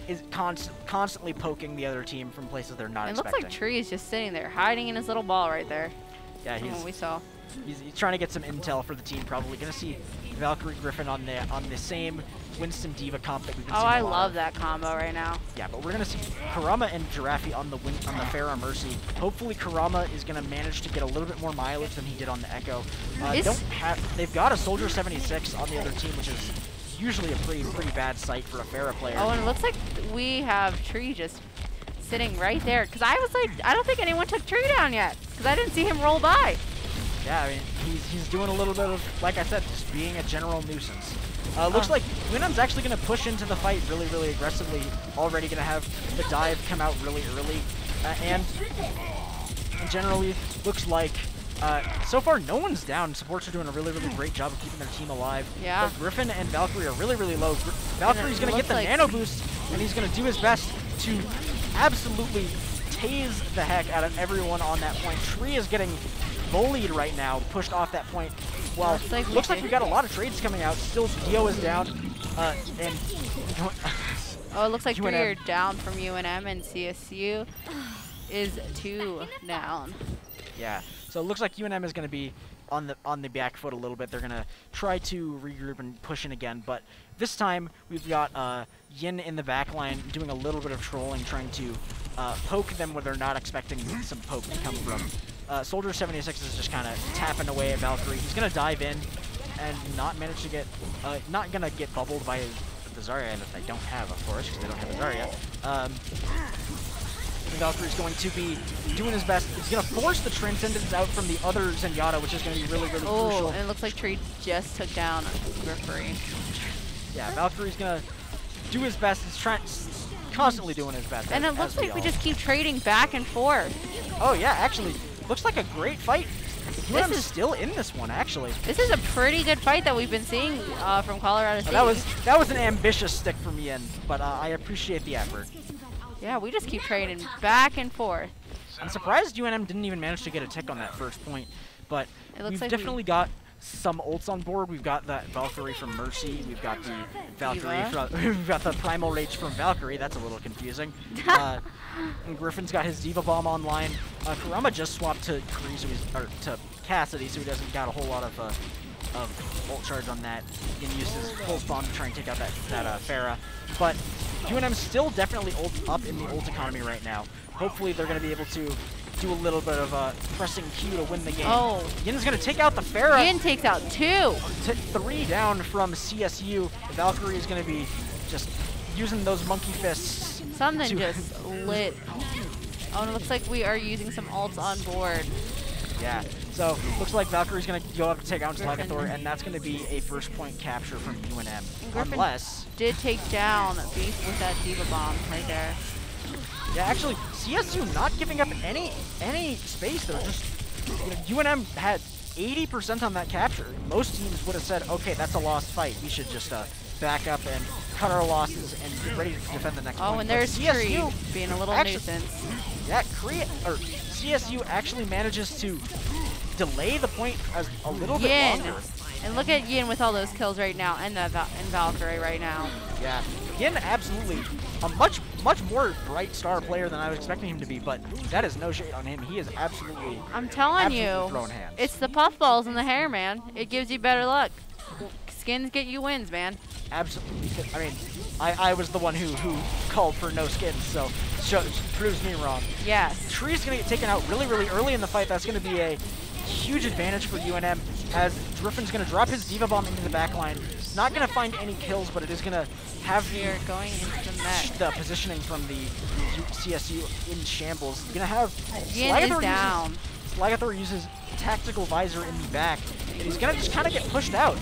is constantly poking the other team from places they're not expecting. It looks like Tree is just sitting there, hiding in his little ball right there. Yeah, we saw. He's trying to get some intel for the team. Probably gonna see Valkyrie Griffin on the same Winston Diva comp that we've been seeing. Oh, I love that combo right now. Yeah, but we're gonna see Kurama and Giraffe on the Pharah Mercy. Hopefully Kurama is gonna manage to get a little bit more mileage than he did on the Echo. They've got a Soldier 76 on the other team, which is usually a pretty bad sight for a Pharah player. Oh, and it looks like we have Tree just sitting right there. Because I was like, I don't think anyone took Tree down yet. Because I didn't see him roll by. Yeah, I mean, he's doing a little bit of, like I said, just being a general nuisance. Looks like UNM's actually going to push into the fight really, really aggressively. Already going to have the dive come out really early. And generally, looks like so far no one's down. Supports are doing a really, really great job of keeping their team alive. Yeah. But Griffin and Valkyrie are really, really low. Valkyrie's going to get the nano boost, and he's going to do his best to absolutely tase the heck out of everyone on that point. Tree is getting bullied right now, pushed off that point. Well, looks like we've got a lot of trades coming out. Still, Dio is down, and oh, it looks like 3 are down from UNM, and CSU is 2 down. Yeah, so it looks like UNM is going to be on the back foot a little bit. They're going to try to regroup and push in again, but this time we've got Yin in the back line doing a little bit of trolling, trying to poke them where they're not expecting some poke to come from. Soldier 76 is just kind of tapping away at Valkyrie. He's going to dive in and not manage to get, not going to get bubbled by the Zarya that they don't have, of course, because they don't have a Zarya. Valkyrie's going to be doing his best. He's going to force the Transcendence out from the other Zenyatta, which is going to be really, really crucial. And it looks like Tree just took down Referee. Yeah, Valkyrie's going to do his best. He's constantly doing his best. And it looks like we just keep trading back and forth. Oh, yeah, actually. Looks like a great fight. UNM's still in this one, actually. This is a pretty good fight that we've been seeing from Colorado State. That was an ambitious stick from Yin, but I appreciate the effort. Yeah, we just keep trading back and forth. I'm surprised UNM didn't even manage to get a tick on that first point, but we've definitely got some ults on board. We've got that Valkyrie from Mercy. We've got the Valkyrie from, we've got the Primal Rage from Valkyrie. That's a little confusing. And Griffin's got his Diva Bomb online. Kurama just swapped to to Cassidy, so he doesn't got a whole lot of ult charge on that. He can use his pulse bomb to try and take out that Pharah. But UNM's still definitely up in the ult economy right now. Hopefully they're going to be able to do a little bit of pressing Q to win the game. Oh. Yin's going to take out the Pharah. Yin takes out 2. 3 down from CSU. Valkyrie is going to be just using those monkey fists. Something just lit. Oh, and it looks like we are using some ults on board. Yeah, so looks like Valkyrie's going to go up to take out Slagathor, and that's going to be a first point capture from UNM. Unless did take down Beast with that Diva Bomb right there. Yeah, actually, CSU not giving up any space. They're just, you know, UNM had 80% on that capture. Most teams would have said, okay, that's a lost fight. We should just back up and cut our losses and get ready to defend the next point. Oh, and there's Tree being a little nuisance. Yeah, CSU actually manages to delay the point as a little bit longer. And look at Yin with all those kills right now, and Valkyrie right now. Yeah, Yin absolutely a much more bright star player than I was expecting him to be, but that is no shade on him. He is absolutely. I'm telling you, thrown hands. It's the puffballs in the hair, man. It gives you better luck. Skins get you wins, man. Absolutely. I mean, I was the one who called for no skins, so proves me wrong. Yes. Tree's gonna get taken out really early in the fight. That's gonna be a huge advantage for UNM, as Griffin's gonna drop his Diva Bomb into the back line. Not gonna find any kills, but it is gonna have here going into the mech. The positioning from the CSU in shambles. Gonna have Yin is down. Slagathor uses Tactical Visor in the back, and he's gonna just kind of get pushed out.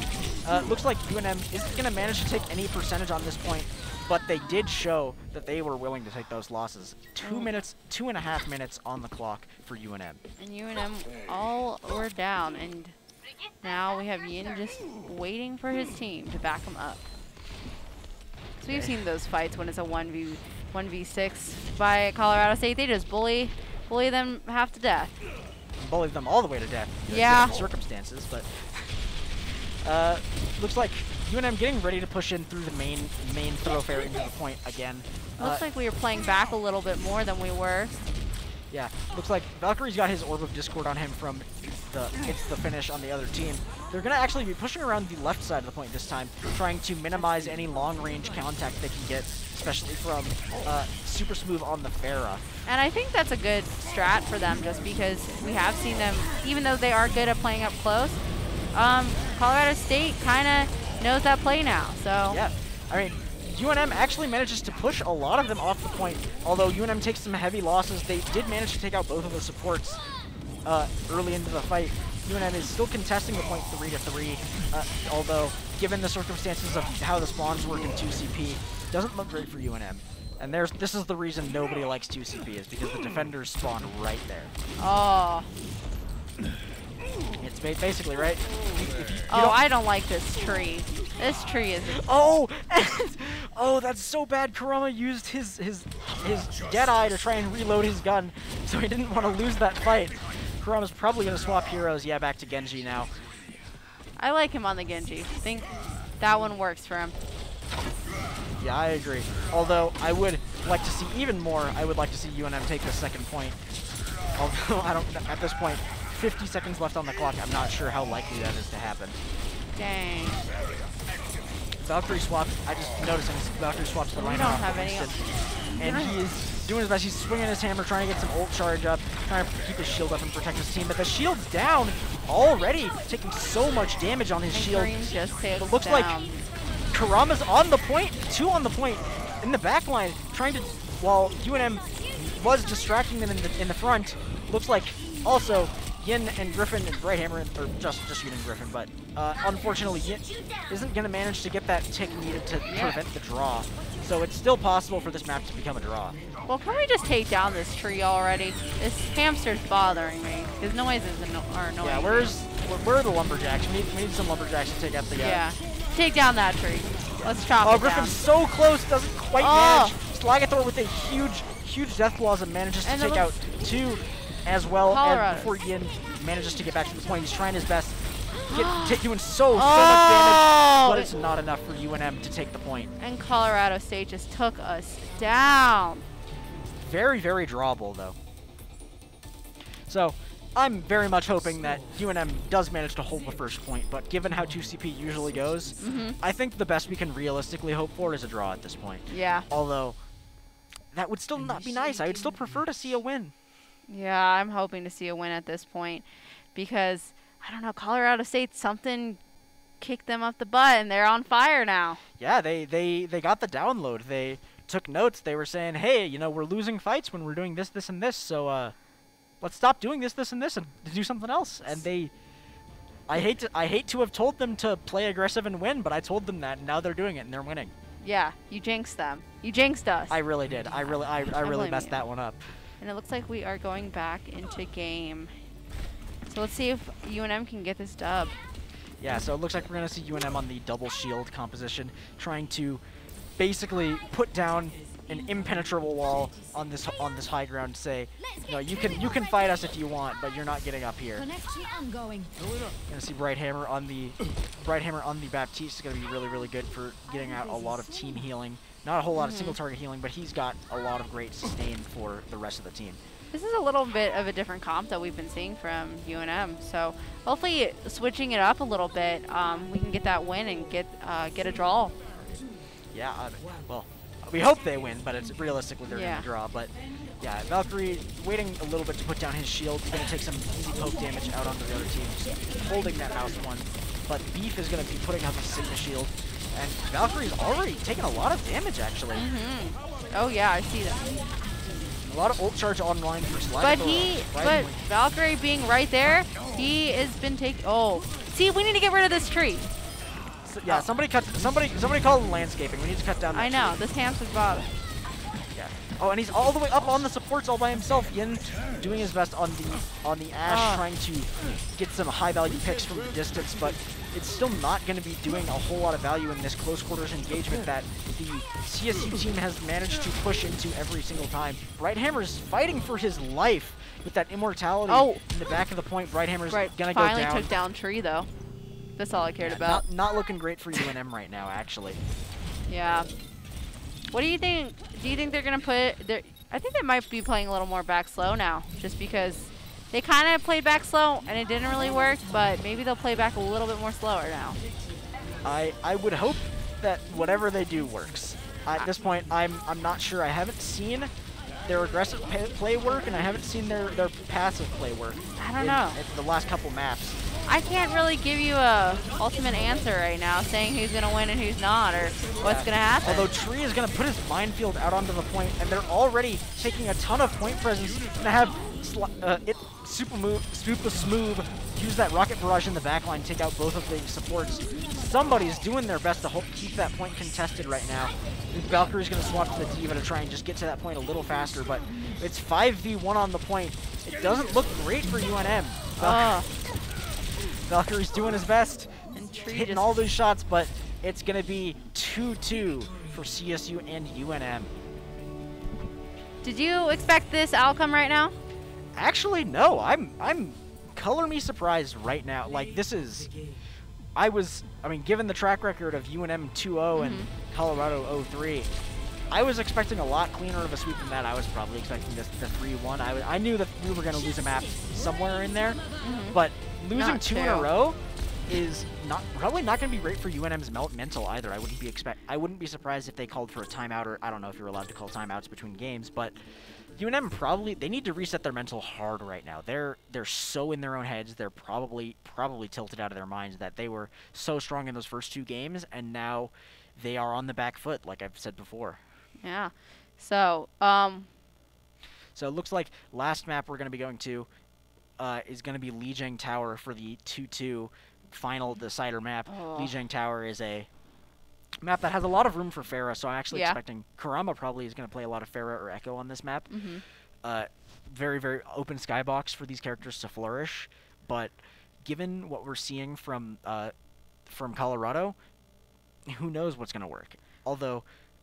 Looks like UNM isn't gonna manage to take any percentage on this point, but they did show that they were willing to take those losses. 2.5 minutes on the clock for UNM. And UNM all were down, and now we have Yin just waiting for his team to back him up. So we've seen those fights when it's a 1v6 by Colorado State. They just bully them half to death. Bully them all the way to death. Yeah. Circumstances, but looks like UNM getting ready to push in through the main thoroughfare into the point again. Looks like we were playing back a little bit more than we were. Yeah, looks like Valkyrie's got his Orb of Discord on him from the finish on the other team. They're going to actually be pushing around the left side of the point this time, trying to minimize any long-range contact they can get, especially from Super Smooth on the Pharah. And I think that's a good strat for them, just because we have seen them, even though they are good at playing up close, Colorado State kind of knows that play now. So yeah, I mean, UNM actually manages to push a lot of them off the point. Although UNM takes some heavy losses, they did manage to take out both of the supports early into the fight. UNM is still contesting the point 3-3, although given the circumstances of how the spawns work in 2CP, doesn't look great for UNM. And this is the reason nobody likes 2CP, is because the defenders spawn right there. Oh. It's basically, right? I don't like this tree. This tree is... Oh! Oh, that's so bad. Kurama used his Deadeye to try and reload his gun, so he didn't want to lose that fight. Kurama's probably going to swap heroes. Yeah, back to Genji now. I like him on the Genji. I think that one works for him. Yeah, I agree. Although, I would like to see even more. I would like to see UNM take the second point. Although, I don't... At this point, 50 seconds left on the clock. I'm not sure how likely that is to happen. Dang. Valkyrie swapped. I just noticed Valkyrie swaps the line. We don't have any. And he is doing his best. He's swinging his hammer, trying to get some ult charge up, trying to keep his shield up and protect his team. But the shield's down already, taking so much damage on his shield. It looks like Kurama's on the point, 2 on the point, in the back line, trying to, while UNM was distracting them in the front. Looks like also Yin and Griffin and Brighthammer, or just Yin and Griffin, but unfortunately Yin isn't going to manage to get that tick needed to prevent the draw. So it's still possible for this map to become a draw. Well, can we just take down this tree already? This hamster's bothering me. His noises are annoying. Yeah, where are the lumberjacks? We need some lumberjacks to take out the... Yeah, take down that tree. Let's chop it down. Oh, Griffin's so close, doesn't quite manage. Slagathor with a huge death claws and manages to take out 2 as well. And before Yin manages to get back to the point, he's trying his best. Doing so much damage, but it's not enough for UNM to take the point. And Colorado State just took us down. Very drawable, though. So, I'm very much hoping that UNM does manage to hold the first point, but given how 2CP usually goes, I think the best we can realistically hope for is a draw at this point. Yeah. Although, that would still not be nice. I would still prefer to see a win. Yeah, I'm hoping to see a win at this point because, I don't know, Colorado State, something kicked them up the butt and they're on fire now. Yeah, they got the download. They took notes. They were saying, hey, you know, we're losing fights when we're doing this, and this, so let's stop doing this, and this, and do something else. And I hate to have told them to play aggressive and win, but I told them that, and now they're doing it, and they're winning. Yeah, you jinxed them. You jinxed us. I really did. I really blame messed you. that one up. And it looks like we are going back into game. So let's see if UNM can get this dub. Yeah, so it looks like we're going to see UNM on the double shield composition, trying to basically put down an impenetrable wall on this high ground to say, you know, you can fight us if you want, but you're not getting up here. Connection ongoing. Gonna see Bright Hammer on the Baptiste is gonna be really good for getting out a lot of team healing. Not a whole lot of single target healing, but he's got a lot of great sustain for the rest of the team. This is a little bit of a different comp that we've been seeing from UNM. So hopefully switching it up a little bit, we can get that win and get a draw. Yeah, well, we hope they win, but it's realistically they're gonna draw. But yeah, Valkyrie waiting a little bit to put down his shield. He's gonna take some easy poke damage out onto the other team, just holding that mouse one. But Beef is gonna be putting up his Sigma shield, and Valkyrie's already taking a lot of damage actually. Oh yeah, I see that. A lot of ult charge online for Slide. But Valkyrie being right there, he has been taking. Oh, see, we need to get rid of this tree. So, yeah, somebody call it landscaping. We need to cut down. That I know tree. this hamster's bottom. Yeah. Oh, and he's all the way up on the supports all by himself. Yin doing his best on the Ashe, trying to get some high value picks from the distance, but it's still not going to be doing a whole lot of value in this close quarters engagement that the CSU team has managed to push into every single time. Bright Hammer's fighting for his life with that immortality in the back of the point. Bright Hammer's gonna go down. Finally took down tree though. That's all I cared about. Not looking great for UNM right now, actually. Yeah. What do you think? Do you think they're gonna put? I think they might be playing a little more back slow now, just because they kind of played back slow and it didn't really work. But maybe they'll play back a little bit more slower now. I would hope that whatever they do works. At this point, I'm not sure. I haven't seen their aggressive play work, and I haven't seen their passive play work. I don't know. In the last couple maps. I can't really give you a ultimate answer right now, saying who's gonna win and who's not, or what's gonna happen. Although Tree is gonna put his minefield out onto the point, and they're already taking a ton of point presence. Gonna have it super smooth, use that rocket barrage in the backline, take out both of the supports. Somebody's doing their best to keep that point contested right now. Valkyrie's gonna swap to the D.Va to try and just get to that point a little faster, but it's 5v1 on the point. It doesn't look great for UNM. Valkyrie's doing his best, and hitting all those shots, but it's gonna be 2-2 for CSU and UNM. Did you expect this outcome right now? Actually, no. I'm color me surprised right now. Like, this is, I mean, given the track record of UNM 2-0 and Colorado 0-3, I was expecting a lot cleaner of a sweep than that. I was probably expecting the 3-1. I knew that we were going to lose a map somewhere in there, but losing Not two in a row is probably not going to be great for UNM's mental either. I wouldn't be surprised if they called for a timeout, or I don't know if you're allowed to call timeouts between games, but UNM they need to reset their mental hard right now. They're so in their own heads. They're probably tilted out of their minds that they were so strong in those first two games, and now they are on the back foot, like I've said before. Yeah. So, So it looks like last map we're going to be going to is going to be Lijiang Tower for the 2-2 final decider map. Lijiang Tower is a map that has a lot of room for Pharah, so I'm actually expecting Kurama probably is going to play a lot of Pharah or Echo on this map. Very, very open skybox for these characters to flourish, but given what we're seeing from Colorado, who knows what's going to work. Although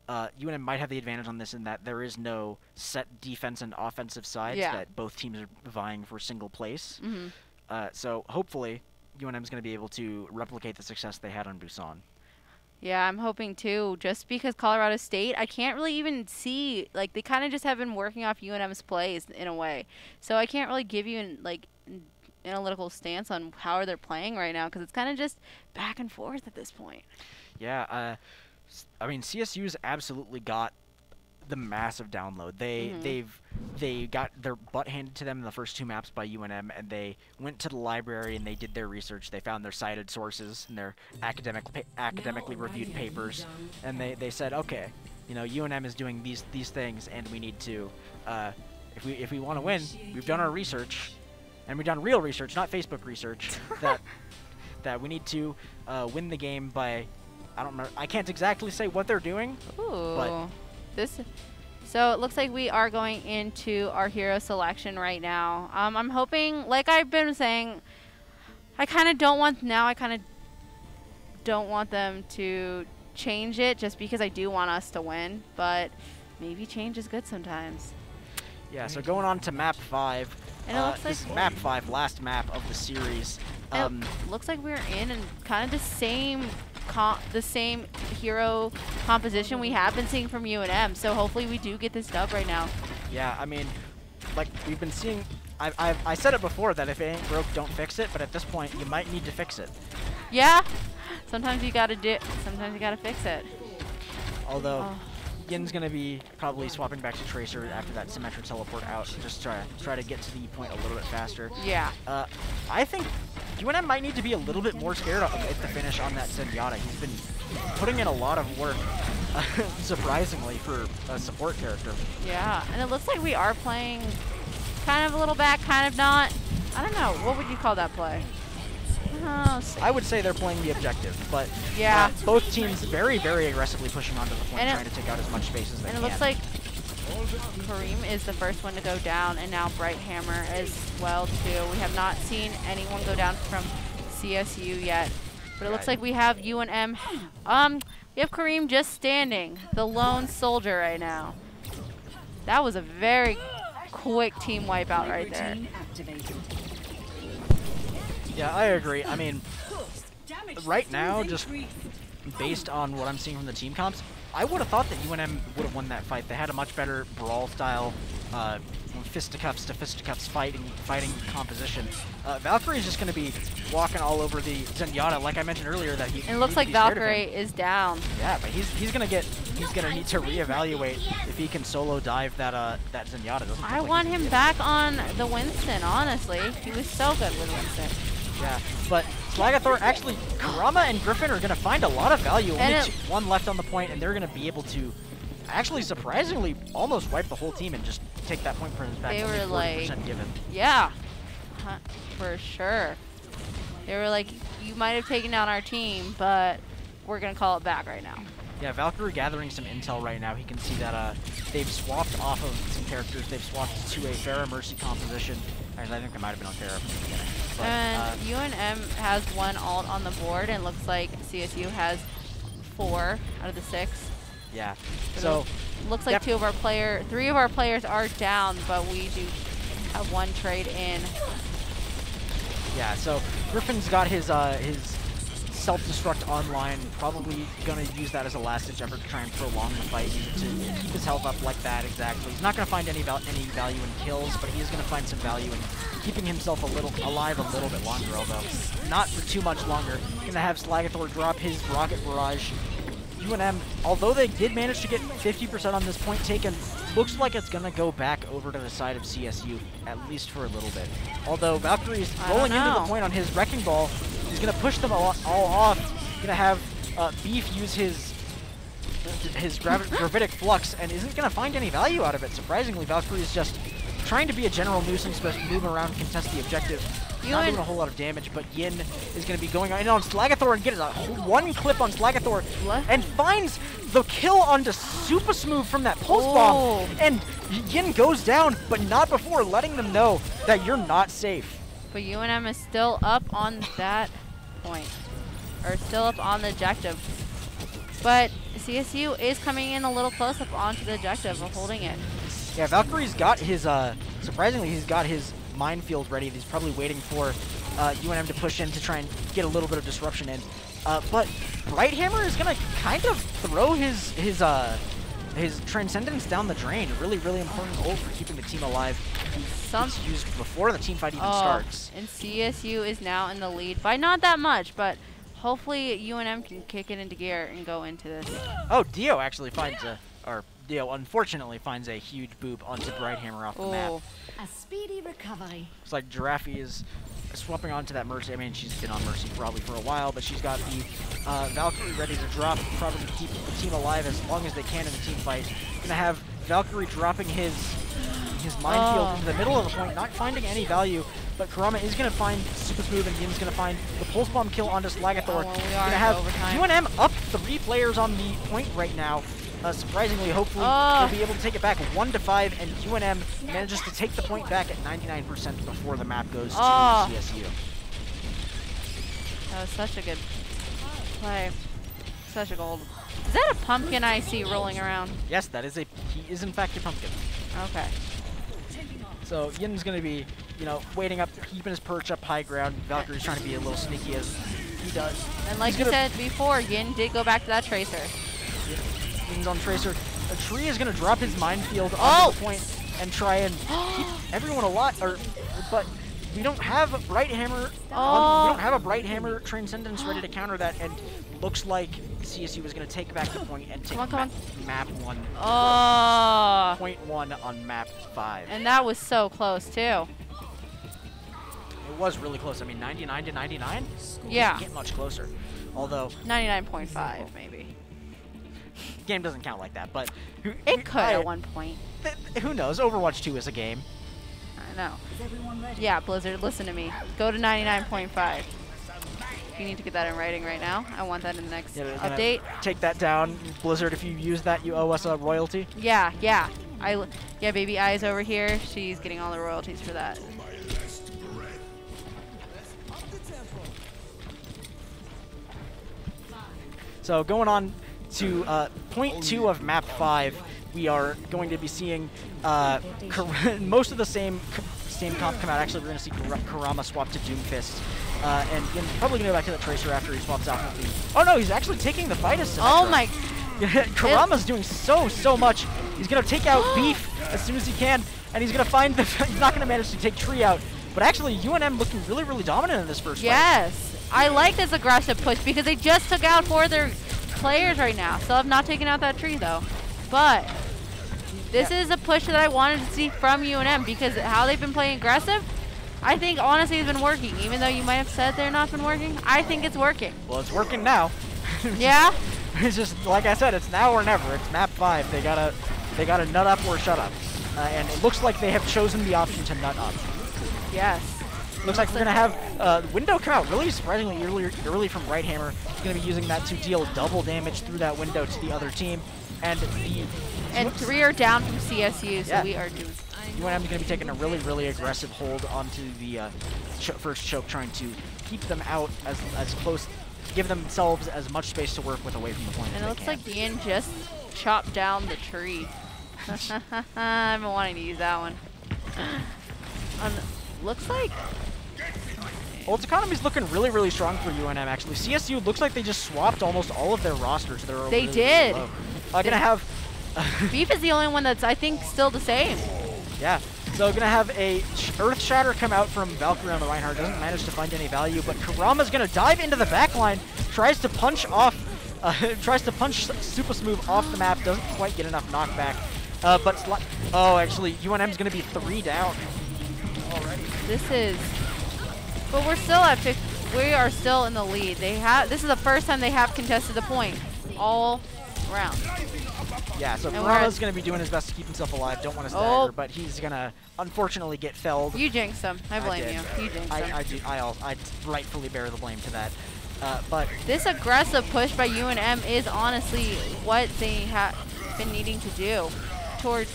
UNM might have the advantage on this in that there is no set defense and offensive sides, that both teams are vying for single place. So hopefully UNM is going to be able to replicate the success they had on Busan. Yeah, I'm hoping too, just because Colorado State, I can't really even see, like, they kind of just have been working off UNM's plays in a way. So I can't really give you an analytical stance on how they're playing right now, because it's kind of just back and forth at this point. Yeah, I mean, CSU's absolutely got the massive download. They got their butt handed to them in the first two maps by UNM, and they went to the library and they did their research. They found their cited sources and their academically reviewed papers, and they said, okay, you know, UNM is doing these things, and we need to, if we want to win, we've done our research, and we've done real research, not Facebook research, that we need to win the game by I don't remember. I can't exactly say what they're doing. Ooh. But So it looks like we are going into our hero selection right now. I'm hoping, like I've been saying, I kind of don't want them to change it just because I do want us to win, but maybe change is good sometimes. yeah, so going on to map 5. And it looks this like is map 5, last map of the series. it looks like we're in kind of the same hero composition we have been seeing from UNM. So hopefully we do get this dub right now. Yeah, I mean, like we've been seeing. I said it before that if it ain't broke, don't fix it. But at this point, you might need to fix it. Yeah, sometimes you gotta fix it. Although Yin's gonna be probably swapping back to Tracer after that symmetric teleport out, just try to get to the point a little bit faster. Yeah. I think UNM might need to be a little bit more scared at the finish on that Zenyatta. He's been putting in a lot of work, surprisingly, for a support character. Yeah, and it looks like we are playing kind of a little back, kind of not. I don't know. What would you call that play? I would say they're playing the objective, but yeah, both teams very, very aggressively pushing onto the point, trying to take out as much space as they can. And it looks like Kareem is the first one to go down, and now Bright Hammer as well too. We have not seen anyone go down from CSU yet, but it looks like we have UNM. We have Kareem just standing, the lone soldier right now. That was a very quick team wipeout right there. Yeah, I agree. I mean, right now, just based on what I'm seeing from the team comps, I would have thought that UNM would have won that fight. They had a much better brawl-style, fisticuffs to fisticuffs fighting composition. Valkyrie is just going to be walking all over the Zenyatta, like I mentioned earlier. That he. And it looks like Valkyrie is down. Yeah, but he's gonna need to reevaluate if he can solo dive that Zenyatta. I want him back on the Winston. Honestly, he was so good with Winston. Yeah, but Slagathor, actually, Kurama and Griffin are going to find a lot of value. Only one left on the point, and they're going to be able to actually, surprisingly, almost wipe the whole team and just take that point presence back. They were like, given. Yeah, for sure. They were like, you might have taken down our team, but we're going to call it back right now. Yeah, Valkyrie gathering some intel right now. He can see that they've swapped off of some characters. They've swapped to a Pharah Mercy composition. Actually, I think they might have been on Pharah from the beginning. But, and UNM has one ult on the board, and looks like CSU has 4 out of the 6. Yeah. So looks like 3 of our players are down, but we do have 1 trade in. Yeah. So Griffin's got his self-destruct online, probably going to use that as a last-ditch effort to try and prolong the fight, to keep his health up like that, exactly. He's not going to find any value in kills, but he is going to find some value in keeping himself alive a little bit longer, although not for too much longer. Going to have Slagathor drop his rocket barrage. UNM, although they did manage to get 50% on this point taken, looks like it's going to go back over to the side of CSU, at least for a little bit. Although Valkyrie is rolling into the point on his Wrecking Ball, he's going to push them all off. Going to have Beef use his gravitic flux and isn't going to find any value out of it. Surprisingly, Valkyrie is just trying to be a general nuisance, but move around, contest the objective. Not doing a whole lot of damage, but Yin is going to be going in on Slagathor and getting one clip on Slagathor and finds the kill onto Super Smooth from that pulse bomb. And Yin goes down, but not before letting them know that you're not safe. But UNM is still up on that point, or still up on the objective. But CSU is coming in a little close up onto the objective of holding it. Yeah, Valkyrie's got his, surprisingly, he's got his minefield ready. He's probably waiting for UNM to push in to try and get a little bit of disruption in. But Bright Hammer is going to kind of throw his Transcendence down the drain. Really, really important ult for keeping the team alive. It's used before the team fight even starts. And CSU is now in the lead by not that much, but hopefully UNM can kick it into gear and go into this. Oh, Dio actually finds Dio unfortunately finds a huge boop onto Bright Hammer off the map. A speedy recovery. It's like Giraffe is swapping onto that Mercy. I mean, she's been on Mercy probably for a while, but she's got the Valkyrie ready to drop, probably to keep the team alive as long as they can in the team fight. Gonna have Valkyrie dropping his minefield into the middle of the point, not finding any value, but Kurama is gonna find Super Smooth and Yin's gonna find the Pulse Bomb kill onto Slagathor. We gonna have UNM up 3 players on the point right now. Surprisingly, hopefully, Oh. they'll be able to take it back 1-5, and UNM manages to take the point back at 99% before the map goes to Oh. CSU. That was such a good play. Such a gold. Is that a pumpkin I see rolling around? Yes, he is in fact a pumpkin. Okay. So Yin's going to be, waiting up, keeping his perch up high ground. Valkyrie's trying to be a little sneaky as he does. And like you said before, Yin did go back to that tracer. Yin's on tracer. A tree is going to drop his minefield onto the point and try and keep everyone alive. But we don't have a Bright Hammer. We don't have a Bright Hammer Transcendence ready to counter that, and looks like CSU is going to take back the point and take map 1. Oh. Point 1 on map 5. And that was so close too. It was really close. I mean, 99 to 99. Yeah. Doesn't get much closer. Although 99.5 maybe. Game doesn't count like that, but It could at one point. Who knows? Overwatch 2 is a game. I know. Yeah, Blizzard, listen to me. Go to 99.5. You need to get that in writing right now. I want that in the next update. Take that down, Blizzard. If you use that, you owe us a royalty. Yeah. Yeah, Baby Eyes over here. She's getting all the royalties for that. So going on to point 2 of map 5, we are going to be seeing most of the same comp come out. Actually, we're going to see Kurama swap to Doomfist. And probably going to go back to the Tracer after he swaps out with the... Oh no, he's actually taking the fight as Symmetra. Oh my... Kurama's doing so much. He's going to take out Beef as soon as he can, and he's going to find the... He's not going to manage to take Tree out. But actually, UNM looking really dominant in this first fight. Yes. I like this aggressive push because they just took out 4 of their players right now. Still have not taken out that Tree though. But this is a push that I wanted to see from UNM because how they've been playing aggressive, I think honestly it's been working. Even though you might have said they're not been working, I think it's working. Well, it's working now. Yeah? It's just, like I said, it's now or never. It's map 5. They gotta nut up or shut up. And it looks like they have chosen the option to nut up. Yes. Looks like we're going to have window come out really surprisingly early from Bright Hammer. He's going to be using that to deal double damage through that window to the other team. And 3 are down from CSU, so we are doing... UNM is going to be taking a really aggressive hold onto the first choke, trying to keep them out as close, give themselves as much space to work with away from the point. And it looks like Ian just chopped down the tree. I've been wanting to use that one. Looks like... Ult economy's looking really strong for UNM, actually. CSU looks like they just swapped almost all of their rosters. They did. Gonna have... Beef is the only one that's, I think, still the same. Yeah. So gonna have a Earth Shatter come out from Valkyrie on the Reinhardt. Doesn't manage to find any value, but Kurama's gonna dive into the backline, tries to punch Super Smooth off the map, doesn't quite get enough knockback. Actually, UNM's gonna be 3 down already. But we're still at 50. We are still in the lead. This is the first time they have contested the point all round. Yeah, so Kurama's going to be doing his best to keep himself alive. Don't want to stagger, but he's going to unfortunately get felled. You jinxed him. I blame you. You jinxed him. I rightfully bear the blame to that. But this aggressive push by UNM is honestly what they have been needing to do towards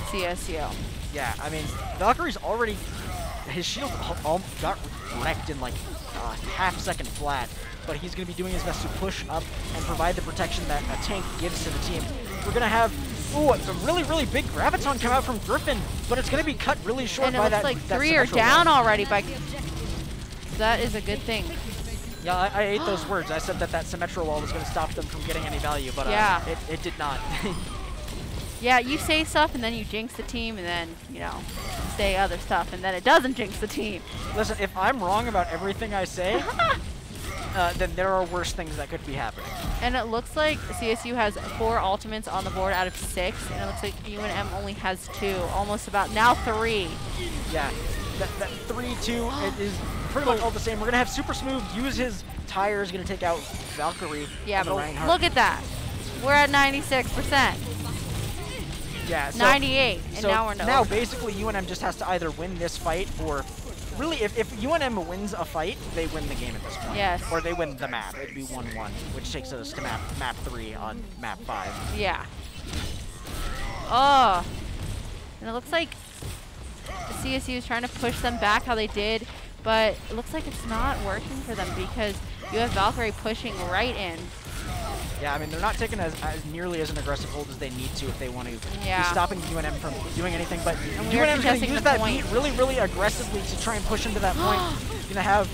CSU. Yeah, I mean, Valkyrie's already... His shield got wrecked in like a half-second flat, but he's going to be doing his best to push up and provide the protection that a tank gives to the team. We're going to have a really big Graviton come out from Griffin, but it's going to be cut really short by that. And it looks like 3 are down already. That is a good thing. Yeah, I ate those words. I said that Symmetra wall was going to stop them from getting any value, but it did not. Yeah, you say stuff and then you jinx the team and then, say other stuff and then it doesn't jinx the team. Listen, if I'm wrong about everything I say, then there are worse things that could be happening. And it looks like CSU has 4 ultimates on the board out of 6, and it looks like UNM only has 2, almost about now 3. Yeah, that 3-2 it is pretty much all the same. We're going to have Super Smooth use his tires, going to take out Valkyrie. Yeah, but look at that. We're at 96%. Yeah, so 98, and now we're now basically UNM just has to either win this fight or really, if UNM wins a fight, they win the game at this point. Yes. Or they win the map. It'd be 1-1, which takes us to map 3 on map 5. Yeah. Oh. And it looks like the CSU is trying to push them back how they did, but it looks like it's not working for them because you have Valkyrie pushing right in. Yeah, I mean, they're not taking as nearly as an aggressive hold as they need to if they want to be Yeah. stopping UNM from doing anything. But And we are UNM's going to contesting use the that point. beat really, really aggressively to try and push into that point. Going to have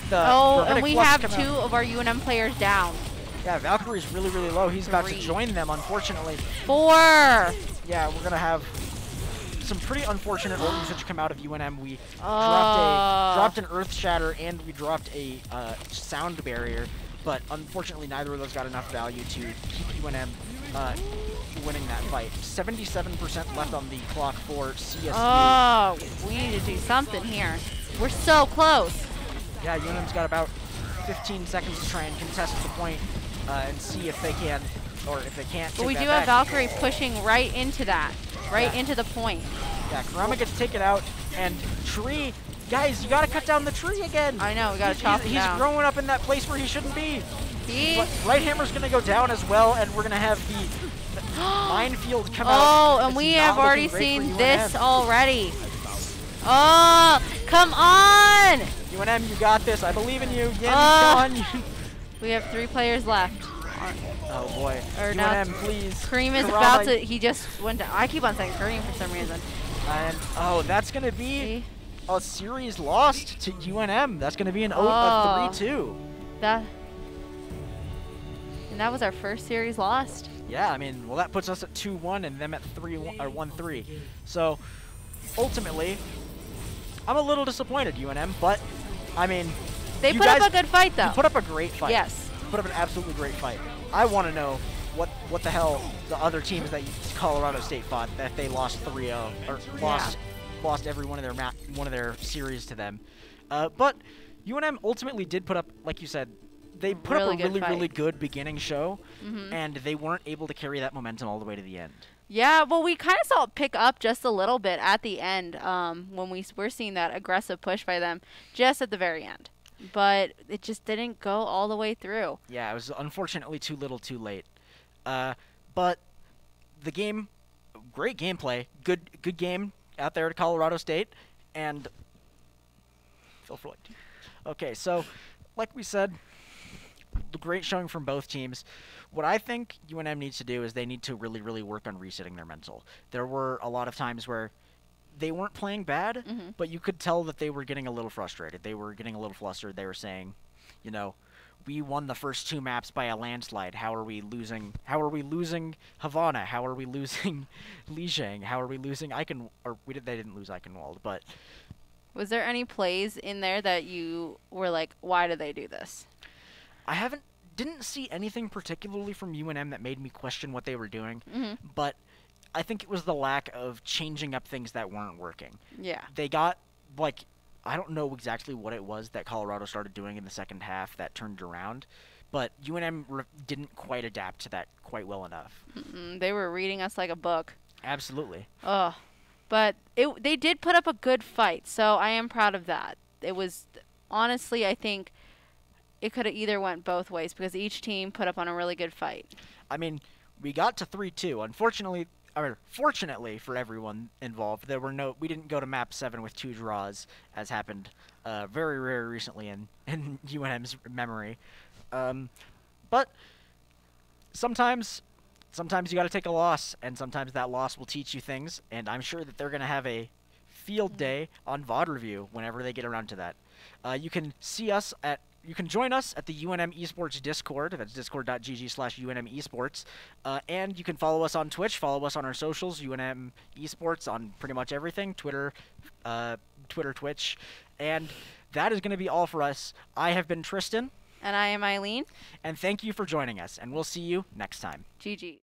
the Oh, Gravitic and we Flux have come 2 out. of our UNM players down. Yeah, Valkyrie's really, really low. He's about to 3. join them, unfortunately. 4. Yeah, we're going to have some pretty unfortunate ult usage come out of UNM. We Oh. dropped an Earth Shatter and we dropped a Sound Barrier, but unfortunately neither of those got enough value to keep UNM winning that fight. 77% left on the clock for CSU. Oh, we need to do something here. We're so close. Yeah, UNM's got about 15 seconds to try and contest the point and see if they can, or if they can't. But we do have Valkyrie pushing right into that, into the point. Yeah, Kurama gets taken out, and Tree, guys, you gotta cut down the tree again. I know, we gotta chop him down. He's growing up in that place where he shouldn't be. See? But Right Hammer's gonna go down as well, and we're gonna have the minefield come out. Oh, and It's we not have already looking great for seen UNM. this already. Oh, come on! UNM, you got this. I believe in you. Yin, Oh. Gun. We have 3 players left. Oh boy. Or now UNM, please. Kareem is Kurama, about to, he just went down. I keep on saying Kareem for some reason. And oh, that's gonna be See? a series lost to UNM. That's gonna be an Oh. 3-2. And that was our first series lost. Yeah, I mean, well, that puts us at 2-1 and them at 3-1 or 1-3. So ultimately, I'm a little disappointed, UNM, but I mean, They you put guys, up a good fight, though. You put up a great fight. Yes. You put up an absolutely great fight. I want to know what the hell the other teams that Colorado State fought that they lost 3-0 or lost every one of their series to them. But UNM ultimately did put up, like you said, they put up a really good beginning show, and they weren't able to carry that momentum all the way to the end. Yeah, well, we kind of saw it pick up just a little bit at the end when we were seeing that aggressive push by them just at the very end. But it just didn't go all the way through. Yeah, it was unfortunately too little too late. But the game, great gameplay, good game out there at Colorado State, and feel for like. Okay, so like we said, the great showing from both teams. What I think UNM needs to do is they need to really, really work on resetting their mental. There were a lot of times where they weren't playing bad, but you could tell that they were getting a little frustrated. They were getting a little flustered. They were saying, you know, we won the first 2 maps by a landslide. How are we losing? How are we losing Havana? How are we losing Lijiang? How are we losing Eichenwald? Or they didn't lose Eichenwald, but Was there any plays in there that you were like, why did they do this? I didn't see anything particularly from UNM that made me question what they were doing, but I think it was the lack of changing up things that weren't working. Yeah. They got, like, I don't know exactly what it was that Colorado started doing in the second half that turned around, but UNM didn't quite adapt to that quite well enough. They were reading us like a book. Absolutely. Oh, but they did put up a good fight, so I am proud of that. It was, honestly, I think it could have either went both ways because each team put up on a really good fight. I mean, we got to 3-2. Unfortunately, or fortunately for everyone involved, we didn't go to map 7 with 2 draws, as happened very, very recently in UNM's memory. But sometimes you got to take a loss, and sometimes that loss will teach you things, and I'm sure that they're going to have a field day on VOD review whenever they get around to that. You can join us at the UNM Esports Discord. That's discord.gg/UNM Esports. And you can follow us on Twitch, follow us on our socials, UNM Esports on pretty much everything, Twitter, Twitch. And that is going to be all for us. I have been Tristan. And I am Eileen. And thank you for joining us, and we'll see you next time. GG.